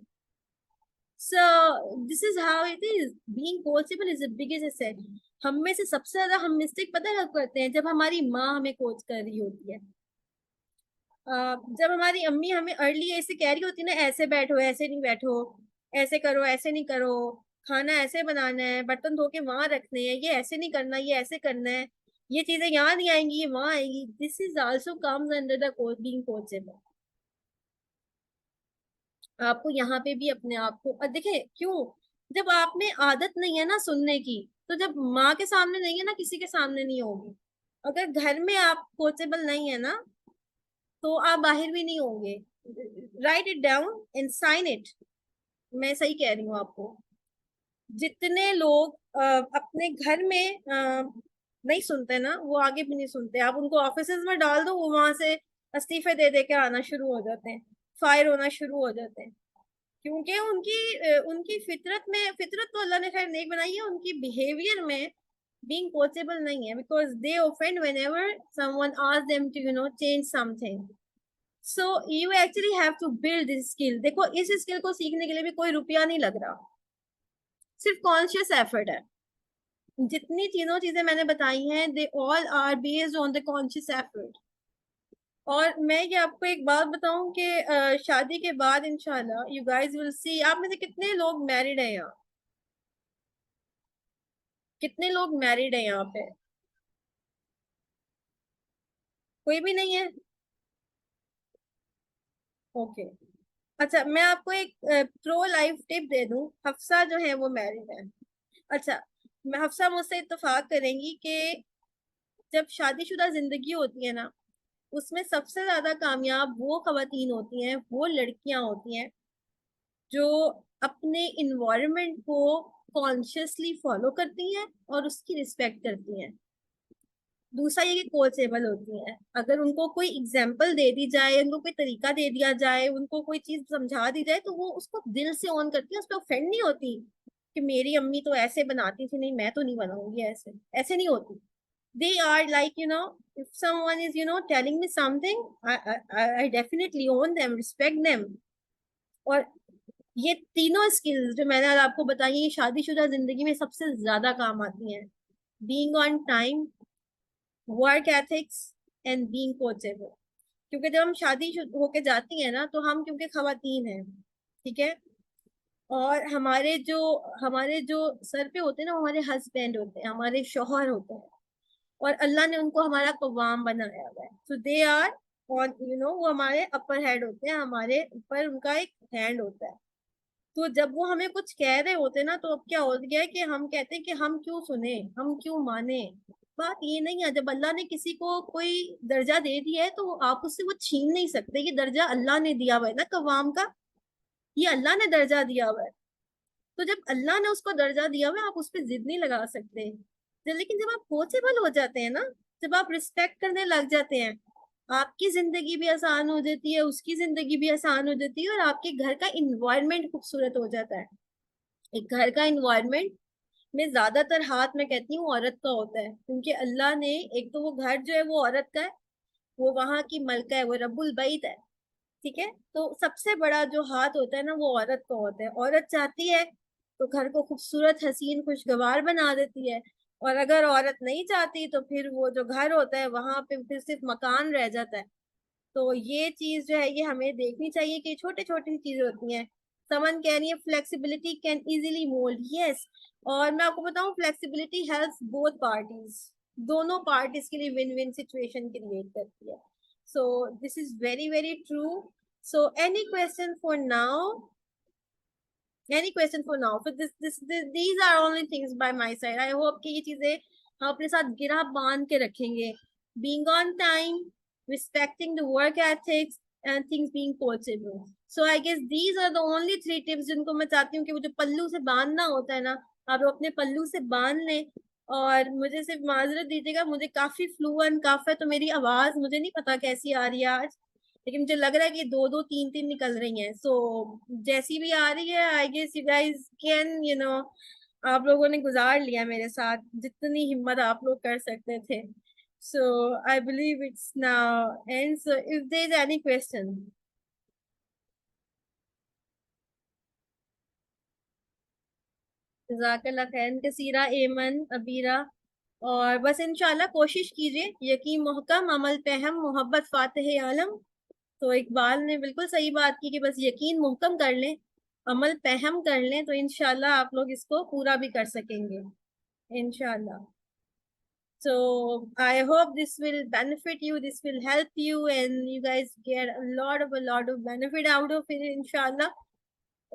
So this is how it is। Being coachable is the biggest asset। हम में से सबसे ज्यादा हम मिस्टेक पता है कब करते हैं? जब हमारी माँ हमें कोच कर रही होती है। जब हमारी अम्मी हमें अर्ली एज से कह रही होती है ना, ऐसे बैठो, ऐसे नहीं बैठो, ऐसे करो, ऐसे नहीं करो, खाना ऐसे बनाना है, बर्तन धो के वहां रखने हैं, ये ऐसे नहीं करना, ये ऐसे करना है, ये चीजें यहाँ नहीं आएंगी, ये वहां आएंगी। This is also comes under the coach, being coachable. आपको यहाँ पे भी अपने आप को देखे क्यों, जब आप में आदत नहीं है ना सुनने की, तो जब माँ के सामने नहीं है ना, किसी के सामने नहीं होगी। अगर घर में आप कोचेबल नहीं है ना, तो आप बाहर भी नहीं होंगे। Write it down and sign it. मैं सही कह रही हूँ आपको। जितने लोग अपने घर में नहीं सुनते ना, वो आगे भी नहीं सुनते। आप उनको ऑफिस में डाल दो, वो वहां से इस्तीफे दे दे के आना शुरू हो जाते हैं, फायर होना शुरू हो जाते हैं। क्योंकि उनकी फितरत में, फितरत तो अल्लाह ने खैर नेक बनाई है, उनकी बिहेवियर में बीइंग कोचेबल नहीं है, because they offend whenever someone ask them to change something. So you actually have to build this skill. देखो, इस स्किल को सीखने के लिए भी कोई रुपया नहीं लग रहा, सिर्फ कॉन्शियस एफर्ट है। जितनी तीनों चीजें मैंने बताई हैं, they all are based on the conscious effort. और मैं ये आपको एक बात बताऊं कि शादी के बाद इंशाल्लाह यू गाइस विल सी। आप में से कितने लोग मैरिड हैं यहाँ? कितने लोग मैरिड हैं यहाँ पे? कोई भी नहीं है? ओके। अच्छा, मैं आपको एक प्रो लाइफ टिप दे दूं। हफ्सा जो है वो मैरिड है। अच्छा, मैं हफ्सा मुझसे इत्तेफाक करेंगी कि जब शादीशुदा जिंदगी होती है ना, उसमें सबसे ज्यादा कामयाब वो खवातीन होती हैं, वो लड़कियां होती हैं जो अपने इन्वायरमेंट को कॉन्शियसली फॉलो करती हैं और उसकी रिस्पेक्ट करती हैं। दूसरा ये कि कोचेबल होती हैं। अगर उनको कोई एग्जाम्पल दे दी जाए, उनको कोई तरीका दे दिया जाए, उनको कोई चीज समझा दी जाए, तो वो उसको दिल से ऑन करती है, उस पर ऑफेंड नहीं होती कि मेरी अम्मी तो ऐसे बनाती थी, नहीं मैं तो नहीं बनाऊंगी ऐसे। ऐसे नहीं होती। they are like, if someone is telling me something, I definitely own them, respect them। और ये तीनों स्किल्स जो मैंने आज आपको बताई हैं, ये शादीशुदा जिंदगी में सबसे ज्यादा काम आती हैं। Being on time, work ethics, and being coachable. क्योंकि जब हम शादी होके जाती हैं ना, तो हम क्योंकि खवातीन हैं, ठीक है, और हमारे जो सर पे होते हैं ना, वो हमारे हस्बैंड होते हैं, हमारे शौहर होते हैं, और अल्लाह ने उनको हमारा कवाम बनाया हुआ है। सो दे आर ऑन, वो हमारे अपर हेड होते हैं, हमारे ऊपर उनका एक हैंड होता है। तो जब वो हमें कुछ कह रहे होते ना, तो अब क्या हो गया है कि हम कहते हैं कि हम क्यों सुने, हम क्यों माने। बात ये नहीं है, जब अल्लाह ने किसी को कोई दर्जा दे दिया है तो आप उससे वो छीन नहीं सकते। ये दर्जा अल्लाह ने दिया हुआ है ना कवाम का, ये अल्लाह ने दर्जा दिया हुआ है। तो जब अल्लाह ने उसको दर्जा दिया हुआ है, आप उस पर जिद नहीं लगा सकते। लेकिन जब आप कोचेबल हो जाते हैं ना, जब आप रिस्पेक्ट करने लग जाते हैं, आपकी जिंदगी भी आसान हो जाती है, उसकी जिंदगी भी आसान हो जाती है, और आपके घर का इन्वायरमेंट खूबसूरत हो जाता है। एक घर का इन्वायरमेंट में ज्यादातर हाथ मैं कहती हूँ औरत का होता है, क्योंकि अल्लाह ने, एक तो वो घर जो है वो औरत का है, वो वहां की मलका है, वो रब्बुल बैत है। ठीक है, तो सबसे बड़ा जो हाथ होता है ना, वो औरत का होता है। औरत चाहती है तो घर को खूबसूरत, हसीन, खुशगवार बना देती है। और अगर औरत नहीं चाहती तो फिर वो जो घर होता है वहां पे फिर सिर्फ मकान रह जाता है। तो ये चीज जो है ये हमें देखनी चाहिए कि छोटे छोटी चीजें होती हैं। समन कह रही है flexibility can easily mould, yes. और मैं आपको बताऊं, फ्लेक्सिबिलिटी हेल्प्स बोथ पार्टीज, दोनों पार्टीज के लिए विन विन सिचुएशन क्रिएट करती है। So this is very very true. So any question for now, any question for now, फिर this these are only things by my side. I hope कि ये चीजें हम अपने साथ गिरा बांध के रखेंगे। Being on time, respecting the work ethics, and things being coachable. So I guess these are the only three tips जिनको मैं चाहती हूँ कि वो जो पल्लू से बांधना होता है ना, आप लोग अपने पल्लू से बांध लें। और मुझे सिर्फ माजरत दीजिएगा, मुझे काफी फ्लू एंड कफ है, तो मेरी आवाज मुझे नहीं पता कैसी आ रही है आज, लेकिन मुझे लग रहा है कि दो दो तीन तीन निकल रही हैं। सो जैसी भी आ रही है, I guess you guys can आप लोगों ने गुजार लिया मेरे साथ जितनी हिम्मत आप लोग कर सकते थे। So I believe it's now. And so if there's any question, जज़ाकल्लाह खैर, कसीरा, एमन, अबीरा। और बस इंशाल्लाह कोशिश कीजिए, यकीन मुहकम, अमल पे हम, मोहब्बत फातिह आलम। तो इकबाल ने बिल्कुल सही बात की कि बस यकीन मुहकम कर लें, अमल पे हम कर लें, तो इंशाल्लाह आप लोग इसको पूरा भी कर सकेंगे, इंशाल्लाह। So I hope this will benefit you, this will help you, and you guys get a lot of benefit out of it, inshallah.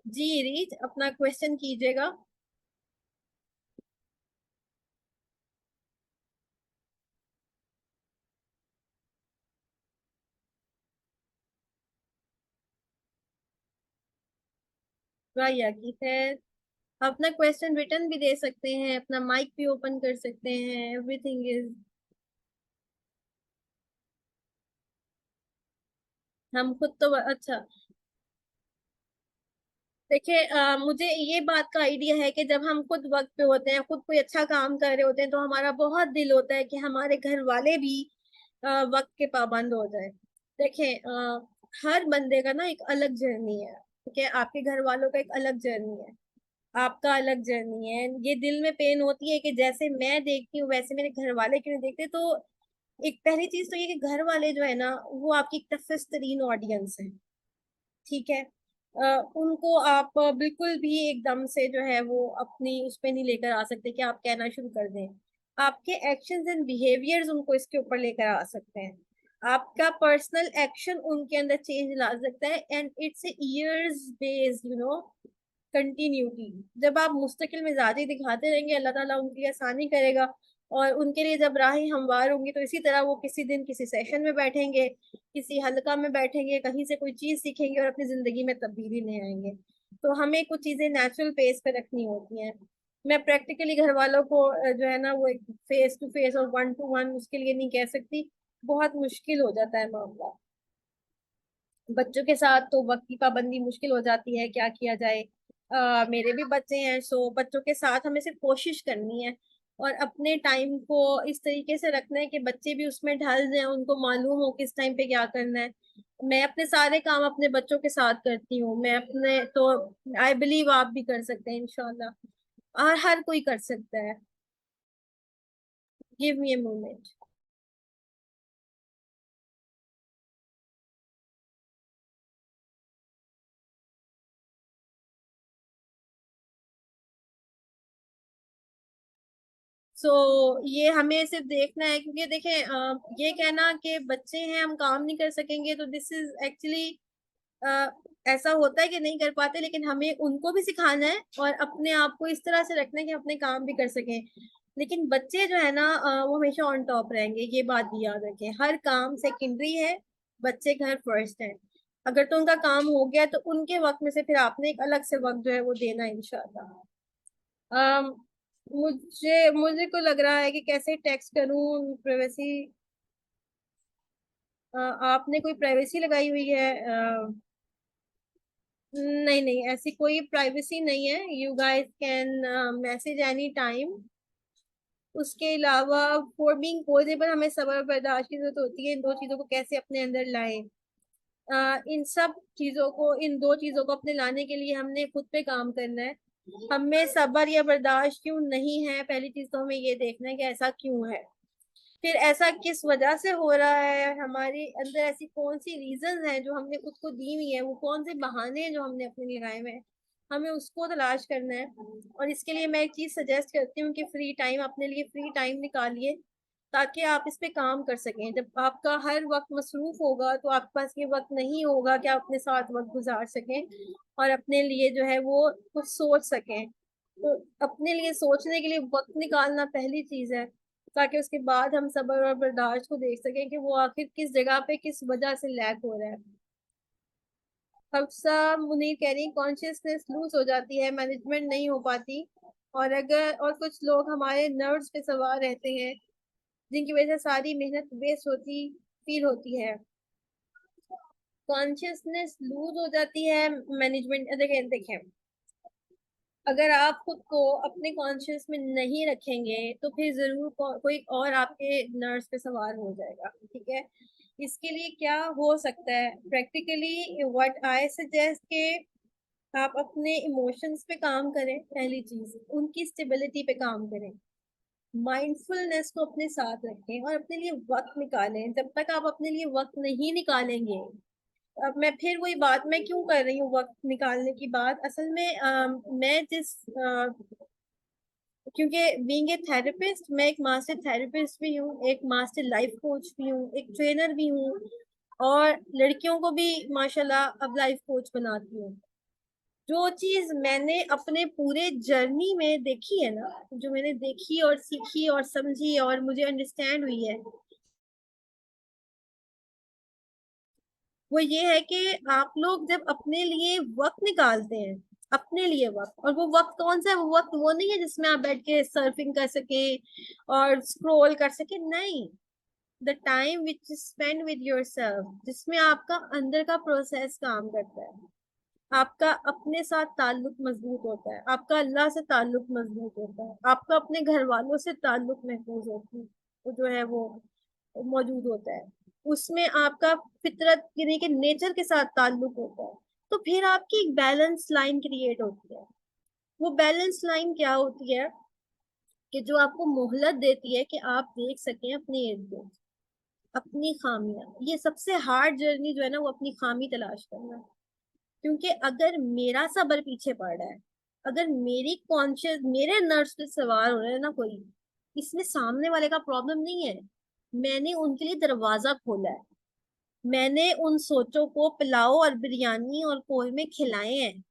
जी रीच, अपना क्वेश्चन कीजिएगा। वाया की खैर, अपना क्वेश्चन रिटर्न भी दे सकते हैं, अपना माइक भी ओपन कर सकते हैं, एवरीथिंग इज, हम खुद तो अच्छा। देखिए, मुझे ये बात का आइडिया है कि जब हम खुद वक्त पे होते हैं, खुद कोई अच्छा काम कर रहे होते हैं, तो हमारा बहुत दिल होता है कि हमारे घर वाले भी वक्त के पाबंद हो जाए। देखें, हर बंदे का ना एक अलग जर्नी है। ठीक है, आपके घर वालों का एक अलग जर्नी है, आपका अलग जर्नी है। ये दिल में पेन होती है कि जैसे मैं देखती हूँ वैसे मेरे घर वाले क्यों नहीं देखते। तो एक पहली चीज तो ये कि घर वाले जो है ना, वो आपकी टफेस्ट तरीन ऑडियंस है। ठीक है, उनको आप बिल्कुल भी एकदम से जो है वो अपनी उस पे नहीं लेकर आ सकते कि आप कहना शुरू कर दें। आपके एक्शंस एंड बिहेवियर्स उनको इसके ऊपर लेकर आ सकते हैं। आपका पर्सनल एक्शन उनके अंदर चेंज ला सकता है, and it's years based continuity. जब आप मुस्तकिल मिजाजी दिखाते रहेंगे, अल्लाह ताला उनकी आसानी करेगा। और उनके लिए जब राहें हमवार होंगी, तो इसी तरह वो किसी दिन किसी सेशन में बैठेंगे, किसी हल्का में बैठेंगे, कहीं से कोई चीज सीखेंगे और अपनी जिंदगी में तब्दीली ले आएंगे। तो हमें कुछ चीजें नेचुरल पेस पे रखनी होती हैं। मैं प्रैक्टिकली घर वालों को जो है ना वो एक फेस टू फेस और वन टू वन उसके लिए नहीं कह सकती, बहुत मुश्किल हो जाता है मामला। बच्चों के साथ तो वक्त की पाबंदी मुश्किल हो जाती है, क्या किया जाए। मेरे भी बच्चे हैं, सो बच्चों के साथ हमें सिर्फ कोशिश करनी है और अपने टाइम को इस तरीके से रखना है कि बच्चे भी उसमें ढल जाएं, उनको मालूम हो किस टाइम पे क्या करना है। मैं अपने सारे काम अपने बच्चों के साथ करती हूँ, मैं अपने तो आई बिलीव आप भी कर सकते हैं इंशाल्लाह, और हर कोई कर सकता है। Give me a moment. सो ये हमें सिर्फ देखना है, क्योंकि देखें, ये कहना कि बच्चे हैं हम काम नहीं कर सकेंगे, तो दिस इज एक्चुअली ऐसा होता है कि नहीं कर पाते, लेकिन हमें उनको भी सिखाना है और अपने आप को इस तरह से रखना है कि अपने काम भी कर सकें। लेकिन बच्चे जो है ना वो हमेशा ऑन टॉप रहेंगे, ये बात भी याद रखें। हर काम सेकेंडरी है, बच्चे घर फर्स्ट है। अगर तो उनका काम हो गया तो उनके वक्त में से फिर आपने एक अलग से वक्त जो है वो देना है इंशाल्लाह। अम, मुझे मुझे को लग रहा है कि कैसे टेक्स्ट करूं प्राइवेसी। आपने कोई प्राइवेसी लगाई हुई है? नहीं नहीं, ऐसी कोई प्राइवेसी नहीं है। You guys can message any time. उसके अलावा फॉर बीइंग पॉजिटिव हमें सब्र और बर्दाश्त की जरूरत होती है। इन दो चीजों को कैसे अपने अंदर लाएं, इन सब चीजों को, इन दो चीजों को अपने लाने के लिए हमने खुद पे काम करना है। हमें सब्र या बर्दाश्त क्यों नहीं है, पहली चीज तो हमें ये देखना है कि ऐसा क्यों है, फिर ऐसा किस वजह से हो रहा है, हमारे अंदर ऐसी कौन सी रीजन है जो हमने खुद को दी हुई है, वो कौन से बहाने हैं जो हमने अपने लिए लगाए हुए हैं, हमें उसको तलाश करना है। और इसके लिए मैं एक चीज सजेस्ट करती हूँ कि फ्री टाइम, अपने लिए फ्री टाइम निकालिए ताकि आप इस पे काम कर सकें। जब आपका हर वक्त मसरूफ होगा तो आपके पास ये वक्त नहीं होगा कि आप अपने साथ वक्त गुजार सकें और अपने लिए जो है वो कुछ सोच सकें। तो अपने लिए सोचने के लिए वक्त निकालना पहली चीज है, ताकि उसके बाद हम सब्र और बर्दाश्त को देख सकें कि वो आखिर किस जगह पे किस वजह से लैक हो रहा है। हफ्सा मुनीर कह रही कॉन्शियसनेस लूज हो जाती है, मैनेजमेंट नहीं हो पाती, और कुछ लोग हमारे नर्व्स पे सवार रहते हैं जिनकी वजह से सारी मेहनत वेस्ट होती फील होती है। कॉन्शियसनेस लूज हो जाती है, मैनेजमेंट, देखें देखें, अगर आप खुद को अपने कॉन्शियस में नहीं रखेंगे तो फिर जरूर कोई और आपके नर्व्स पे सवार हो जाएगा, ठीक है। इसके लिए क्या हो सकता है प्रैक्टिकली, व्हाट आई सजेस्ट के आप अपने इमोशंस पे काम करें, पहली चीज उनकी स्टेबिलिटी पे काम करें, माइंडफुलनेस को अपने साथ रखें और अपने लिए वक्त निकालें। जब तक आप अपने लिए वक्त नहीं निकालेंगे, अब मैं फिर वही बात मैं क्यों कर रही हूँ वक्त निकालने की बात, असल में मैं क्योंकि बीइंग ए थेरेपिस्ट, मैं एक मास्टर थेरेपिस्ट भी हूँ, एक मास्टर लाइफ कोच भी हूँ, एक ट्रेनर भी हूँ, और लड़कियों को भी माशाल्लाह अब लाइफ कोच बनाती हूँ। जो चीज मैंने अपने पूरे जर्नी में देखी है ना, जो मैंने देखी और सीखी और समझी और मुझे अंडरस्टैंड हुई है, वो ये है कि आप लोग जब अपने लिए वक्त निकालते हैं, अपने लिए वक्त, और वो वक्त कौन सा है, वो वक्त वो नहीं है जिसमें आप बैठ के सर्फिंग कर सके और स्क्रॉल कर सके, नहीं। The time which is spend with your self, जिसमें आपका अंदर का प्रोसेस काम करता है, आपका अपने साथ ताल्लुक मजबूत होता है, आपका अल्लाह से ताल्लुक मजबूत होता है, आपका अपने घर वालों से ताल्लुक महफूज होती है, वो जो है वो मौजूद होता है, उसमें आपका फितरत यानी कि नेचर के साथ ताल्लुक होता है। तो फिर आपकी एक बैलेंस लाइन क्रिएट होती है। वो बैलेंस लाइन क्या होती है कि जो आपको मोहलत देती है कि आप देख सकें अपने इर्द गिर्द अपनी खामियां। ये सबसे हार्ड जर्नी जो है ना वो अपनी खामी तलाश करना है। क्योंकि अगर मेरा सब्र पीछे पड़ रहा है, अगर मेरी कॉन्शियस मेरे नर्व्स पे सवार हो रहा है ना कोई, इसमें सामने वाले का प्रॉब्लम नहीं है। मैंने उनके लिए दरवाजा खोला है, मैंने उन सोचों को पुलाव और बिरयानी और कोरमे खिलाए हैं,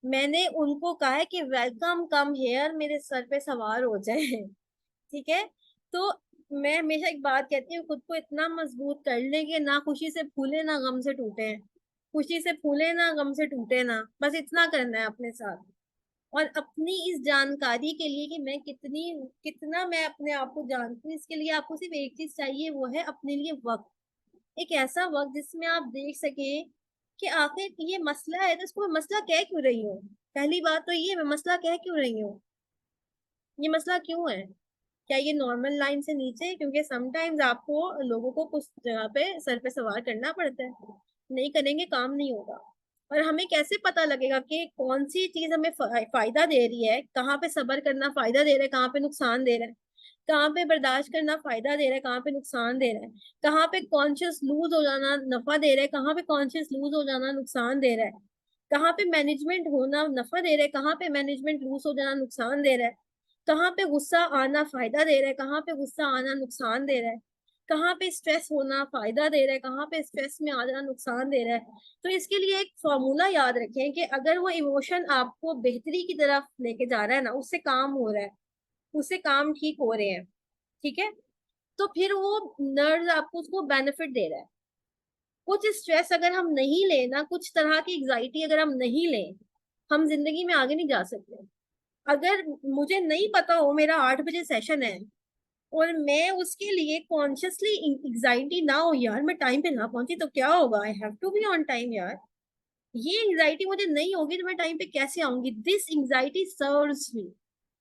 मैंने उनको कहा है कि वेलकम कम हेयर, मेरे सर पे सवार हो जाए ठीक है। तो मैं हमेशा एक बात कहती हूँ, खुद को इतना मजबूत कर ले कि ना खुशी से फूले ना गम से टूटे, खुशी से फूले ना गम से टूटे ना, बस इतना करना है अपने साथ। और अपनी इस जानकारी के लिए कि मैं कितना मैं अपने आप को जानती हूँ, इसके लिए आपको सिर्फ एक चीज चाहिए, वो है अपने लिए वक्त। एक ऐसा वक्त जिसमें आप देख सके कि आखिर ये मसला है तो इसको मैं मसला कह क्यों रही हूँ। पहली बात तो ये, मैं मसला कह क्यों रही हूँ, ये मसला क्यों है, क्या ये नॉर्मल लाइन से नीचे है? क्योंकि समटाइम्स आपको लोगों को कुछ जगह पे सर पे सवार करना पड़ता है, नहीं करेंगे काम नहीं होगा। और हमें कैसे पता लगेगा कि कौन सी चीज हमें फायदा दे रही है, कहाँ पे सब्र करना फायदा दे रहा है, कहाँ पे नुकसान दे रहा है, कहाँ पे बर्दाश्त करना फायदा दे रहा है, कहाँ पे नुकसान दे रहा है, कहाँ पे कॉन्शियस लूज हो जाना नफा दे रहा है, कहाँ पे कॉन्शियस लूज हो जाना नुकसान दे रहा है, कहाँ पे मैनेजमेंट होना नफा दे रहा है, कहाँ पे मैनेजमेंट लूज हो जाना नुकसान दे रहा है, कहाँ पे गुस्सा आना फायदा दे रहा है, कहाँ पे गुस्सा आना नुकसान दे रहा है, कहाँ पे स्ट्रेस होना फायदा दे रहा है, कहाँ पे स्ट्रेस में आ जाना नुकसान दे रहा है। तो इसके लिए एक फॉर्मूला याद रखें कि अगर वो इमोशन आपको बेहतरी की तरफ लेके जा रहा है ना, उससे काम हो रहा है, उससे काम ठीक हो रहे हैं, ठीक है, तो फिर वो नर्व आपको उसको बेनिफिट दे रहा है। कुछ स्ट्रेस अगर हम नहीं लें ना, कुछ तरह की एग्जाइटी अगर हम नहीं लें, हम जिंदगी में आगे नहीं जा सकते। अगर मुझे नहीं पता हो मेरा 8 बजे सेशन है और मैं उसके लिए कॉन्शियसली एग्जाइटी ना हो, यार मैं टाइम पे ना पहुंची तो क्या होगा, I have to be on time यार, ये एंजाइटी मुझे नहीं होगी तो मैं टाइम पे कैसे आऊंगी, दिस एंजाइटी सर्व्स मी,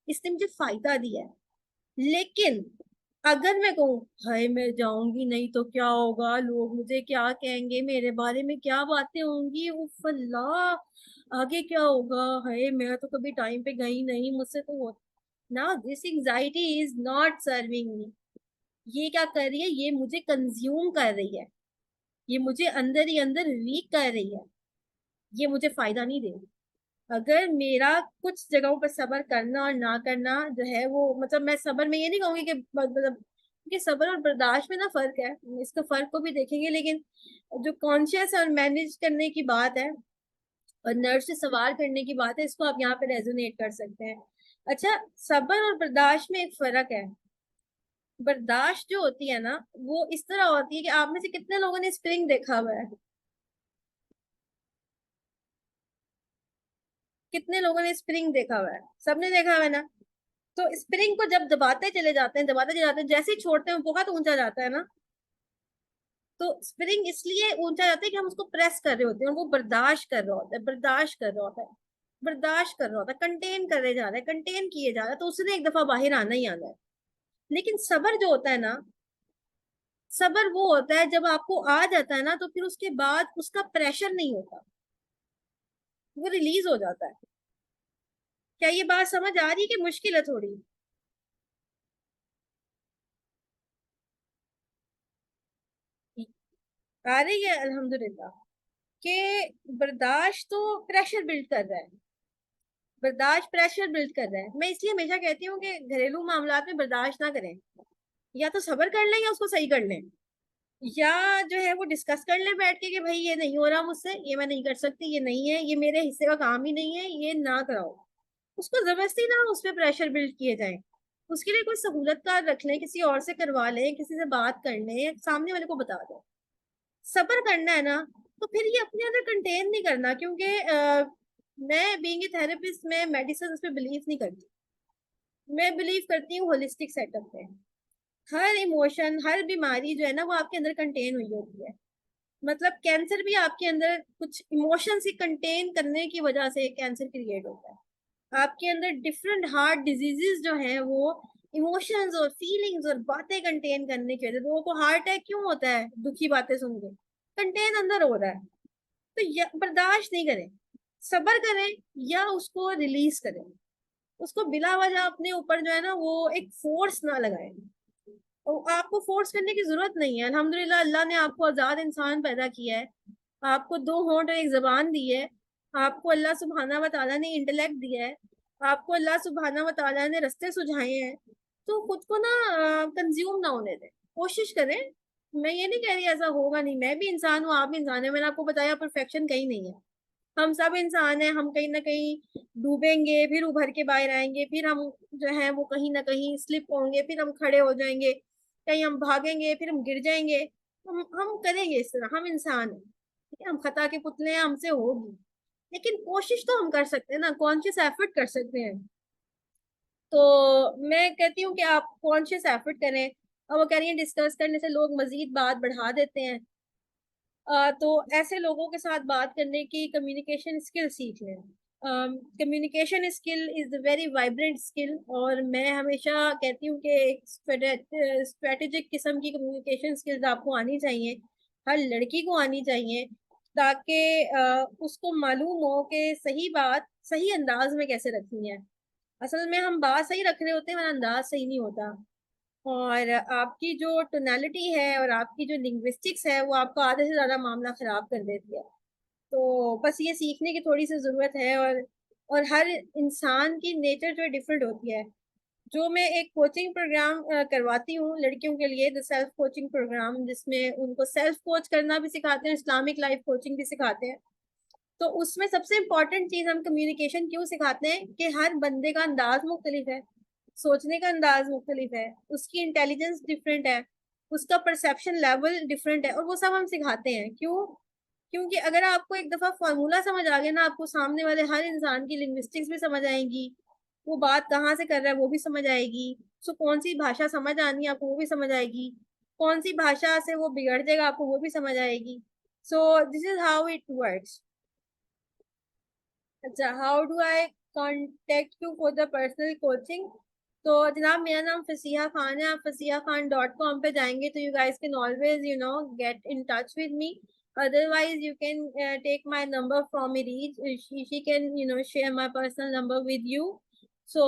इसने मुझे फायदा दिया है। लेकिन अगर मैं कहूँ हाय मैं जाऊंगी नहीं तो क्या होगा, लोग मुझे क्या कहेंगे, मेरे बारे में क्या बातें होंगी, उफ अल्लाह आगे क्या होगा, हाय मैं तो कभी टाइम पे गई नहीं, मुझसे तो हो ना, this anxiety is not serving me. ये क्या कर रही है, ये मुझे कंज्यूम कर रही है, ये मुझे अंदर ही अंदर वीक कर रही है, ये मुझे फायदा नहीं दे रही। अगर मेरा कुछ जगहों पर सब्र करना और ना करना जो है वो, मतलब मैं सब्र में ये नहीं कहूंगी कि मतलब कि सब्र और बर्दाश्त में ना फर्क है, इसका फर्क को भी देखेंगे, लेकिन जो कॉन्शियस और मैनेज करने की बात है और नर्व से सवार करने की बात है, इसको आप यहाँ पे रेजोनेट कर सकते हैं। अच्छा, सब्र और बर्दाश्त में एक फर्क है। बर्दाश्त जो होती है ना, वो इस तरह होती है कि आप में से कितने लोगों ने स्प्रिंग देखा हुआ है, कितने लोगों ने स्प्रिंग देखा हुआ है, सबने देखा हुआ है ना। तो स्प्रिंग को जब दबाते चले जाते हैं, दबाते चले जाते हैं, जैसे ही छोड़ते हैं वो बहुत ऊंचा जाता है ना। तो स्प्रिंग इसलिए ऊंचा जाता है कि हम उसको प्रेस कर रहे होते हैं और वो बर्दाश्त कर रहा होता है, बर्दाश्त कर रहा होता है, बर्दाश्त कर रहा होता है, कंटेन करे जा रहा है, कंटेन किए जा रहा है, तो उसने एक दफा बाहर आना ही आना है। लेकिन सबर जो होता है ना, सबर वो होता है जब आपको आ जाता है ना, तो फिर उसके बाद उसका प्रेशर नहीं होता, वो रिलीज हो जाता है। क्या ये बात समझ आ रही है कि मुश्किल है थोड़ी? आ रही है अल्हम्दुलिल्लाह। कि बर्दाश्त तो प्रेशर बिल्ड कर रहा है, बर्दाश्त प्रेशर बिल्ड कर रहा है। मैं इसलिए हमेशा कहती हूँ कि घरेलू मामलात में बर्दाश्त ना करें, या तो सबर कर लें या उसको सही कर लें, या जो है वो डिस्कस कर लें बैठ के कि भाई ये नहीं हो रहा मुझसे, ये मैं नहीं कर सकती, ये नहीं है, ये मेरे हिस्से का काम ही नहीं है, ये ना कराओ। उसको जबरदस्ती ना उस पर प्रेशर बिल्ड किए जाए, उसके लिए कोई सहूलत कार रख लें, किसी और से करवा लें, किसी से बात कर लें, सामने वाले को बता दें। सबर करना है ना, तो फिर ये अपने अंदर कंटेन नहीं करना, क्योंकि मैं बीइंग ए थेरेपिस्ट मैं मेडिसिन पे बिलीव नहीं करती, मैं बिलीव करती हूँ होलिस्टिक सेटअप पे। हर इमोशन हर बीमारी जो है ना वो आपके अंदर कंटेन हुई होती है। मतलब कैंसर भी आपके अंदर कुछ इमोशन से कंटेन करने की वजह से कैंसर क्रिएट होता है। आपके अंदर डिफरेंट हार्ट डिजीजेस जो है वो इमोशंस और फीलिंग्स और बातें कंटेन करने की वजह से, लोगों को हार्ट अटैक क्यों होता है दुखी बातें सुन के, कंटेन अंदर हो रहा है। तो बर्दाश्त नहीं करें, सबर करें, या उसको रिलीज करें, उसको बिला वजह अपने ऊपर जो है ना वो एक फोर्स ना लगाएं। और आपको फोर्स करने की जरूरत नहीं है, अल्हम्दुलिल्लाह अल्लाह ने आपको आजाद इंसान पैदा किया है, आपको दो होंठ और एक जबान दी है, आपको अल्लाह सुब्हाना व तआला ने इंटेलेक्ट दिया है, आपको अल्लाह सुब्हाना व तआला ने रास्ते सुझाए हैं। तो खुद को ना कंज्यूम ना होने दें, कोशिश करें। मैं ये नहीं कह रही ऐसा होगा नहीं, मैं भी इंसान हूँ, आप भी इंसान है, मैंने आपको बताया परफेक्शन कहीं नहीं है, हम सब इंसान हैं, हम कहीं ना कहीं डूबेंगे फिर उभर के बाहर आएंगे, फिर हम जो है वो कहीं ना कहीं स्लिप होंगे, फिर हम खड़े हो जाएंगे, कहीं हम भागेंगे फिर हम गिर जाएंगे, हम करेंगे इस तरह, हम इंसान हैं, ठीक है, हम खता के पुतले हैं, हमसे होगी। लेकिन कोशिश तो हम कर सकते हैं ना, कॉन्शियस एफर्ट कर सकते हैं। तो मैं कहती हूँ कि आप कॉन्शियस एफर्ट करें। अब वो कह रही है डिस्कस करने से लोग मजीद बात बढ़ा देते हैं, तो ऐसे लोगों के साथ बात करने की कम्युनिकेशन स्किल सीख लें। Communication skill is the very vibrant skill, और मैं हमेशा कहती हूँ कि एक स्ट्रेटेजिक किस्म की कम्युनिकेशन स्किल्स आपको आनी चाहिए, हर लड़की को आनी चाहिए, ताकि उसको मालूम हो कि सही बात सही अंदाज में कैसे रखनी है। असल में हम बात सही रख रहे होते हैं, हमारा अंदाज सही नहीं होता, और आपकी जो टोनालिटी है और आपकी जो लिंग्विस्टिक्स है वो आपका आधे से ज्यादा मामला खराब कर देती है। तो बस ये सीखने की थोड़ी सी जरूरत है, और हर इंसान की नेचर जो है डिफरेंट होती है। जो मैं एक कोचिंग प्रोग्राम करवाती हूँ लड़कियों के लिए, द सेल्फ कोचिंग प्रोग्राम, जिसमें उनको सेल्फ कोच करना भी सिखाते हैं, इस्लामिक लाइफ कोचिंग भी सिखाते हैं। तो उसमें सबसे इम्पोर्टेंट चीज हम कम्युनिकेशन क्यों सिखाते हैं कि हर बंदे का अंदाज मुख्तलिफ है, सोचने का अंदाज मुख्तलिफ है, उसकी इंटेलिजेंस डिफरेंट है, उसका परसेप्शन लेवल डिफरेंट है, और वो सब हम सिखाते हैं। क्यों? क्योंकि अगर आपको एक दफा फार्मूला समझ आ गया ना, आपको सामने वाले हर इंसान की लिंग्विस्टिक्स भी समझ आएंगी, वो बात कहाँ से कर रहा है वो भी समझ आएगी, सो कौन सी भाषा समझ आनी है आपको वो भी समझ आएगी, कौन सी भाषा से वो बिगड़ जाएगा आपको वो भी समझ आएगी। So this is how it works. अच्छा, how do I contact you for the personal coaching? तो जनाब, मेरा नाम फसीहा खान है, आप fasiha.khan.com पे जाएंगे तो you guys can always get in touch with me. Otherwise, you can take my number from Mirij. She can, share my personal number with you. So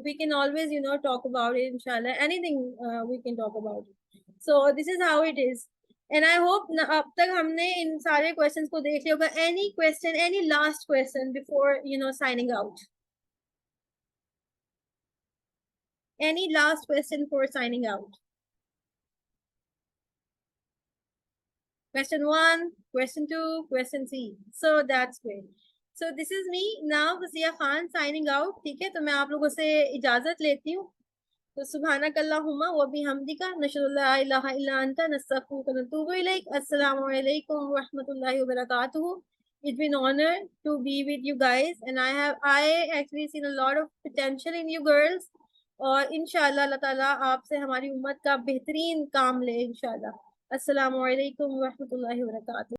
we can always, talk about it, inshallah. Anything we can talk about it. So this is how it is. And I hope अब तक हमने इन सारे questions को देख लिया होगा. Any question, any last question before, signing out? Any last question for signing out? Question 1, question 2, question 3. So that's great. So this is me now, Fasiya Khan, signing out. ठीक है, तो मैं आप लोगों से इजाजत लेती हूँ। तो सुब्हानकल्लाहुम्मा व बिहम्दिका नशहदु ला इलाहा इल्ला अंता नस्तगफिरुका व नतूबु इलैक। अस्सलामु अलैकुम व रहमतुल्लाहि व बरकातुहू। It's been honor to be with you guys, and I actually seen a lot of potential in you girls. और इंशाल्लाह अल्लाह ताला आपसे हमारी उम्मत का बेहतरीन काम ले इंशाल्लाह। अस्सलामु अलैकुम व रहमतुल्लाहि व बरकातुहू।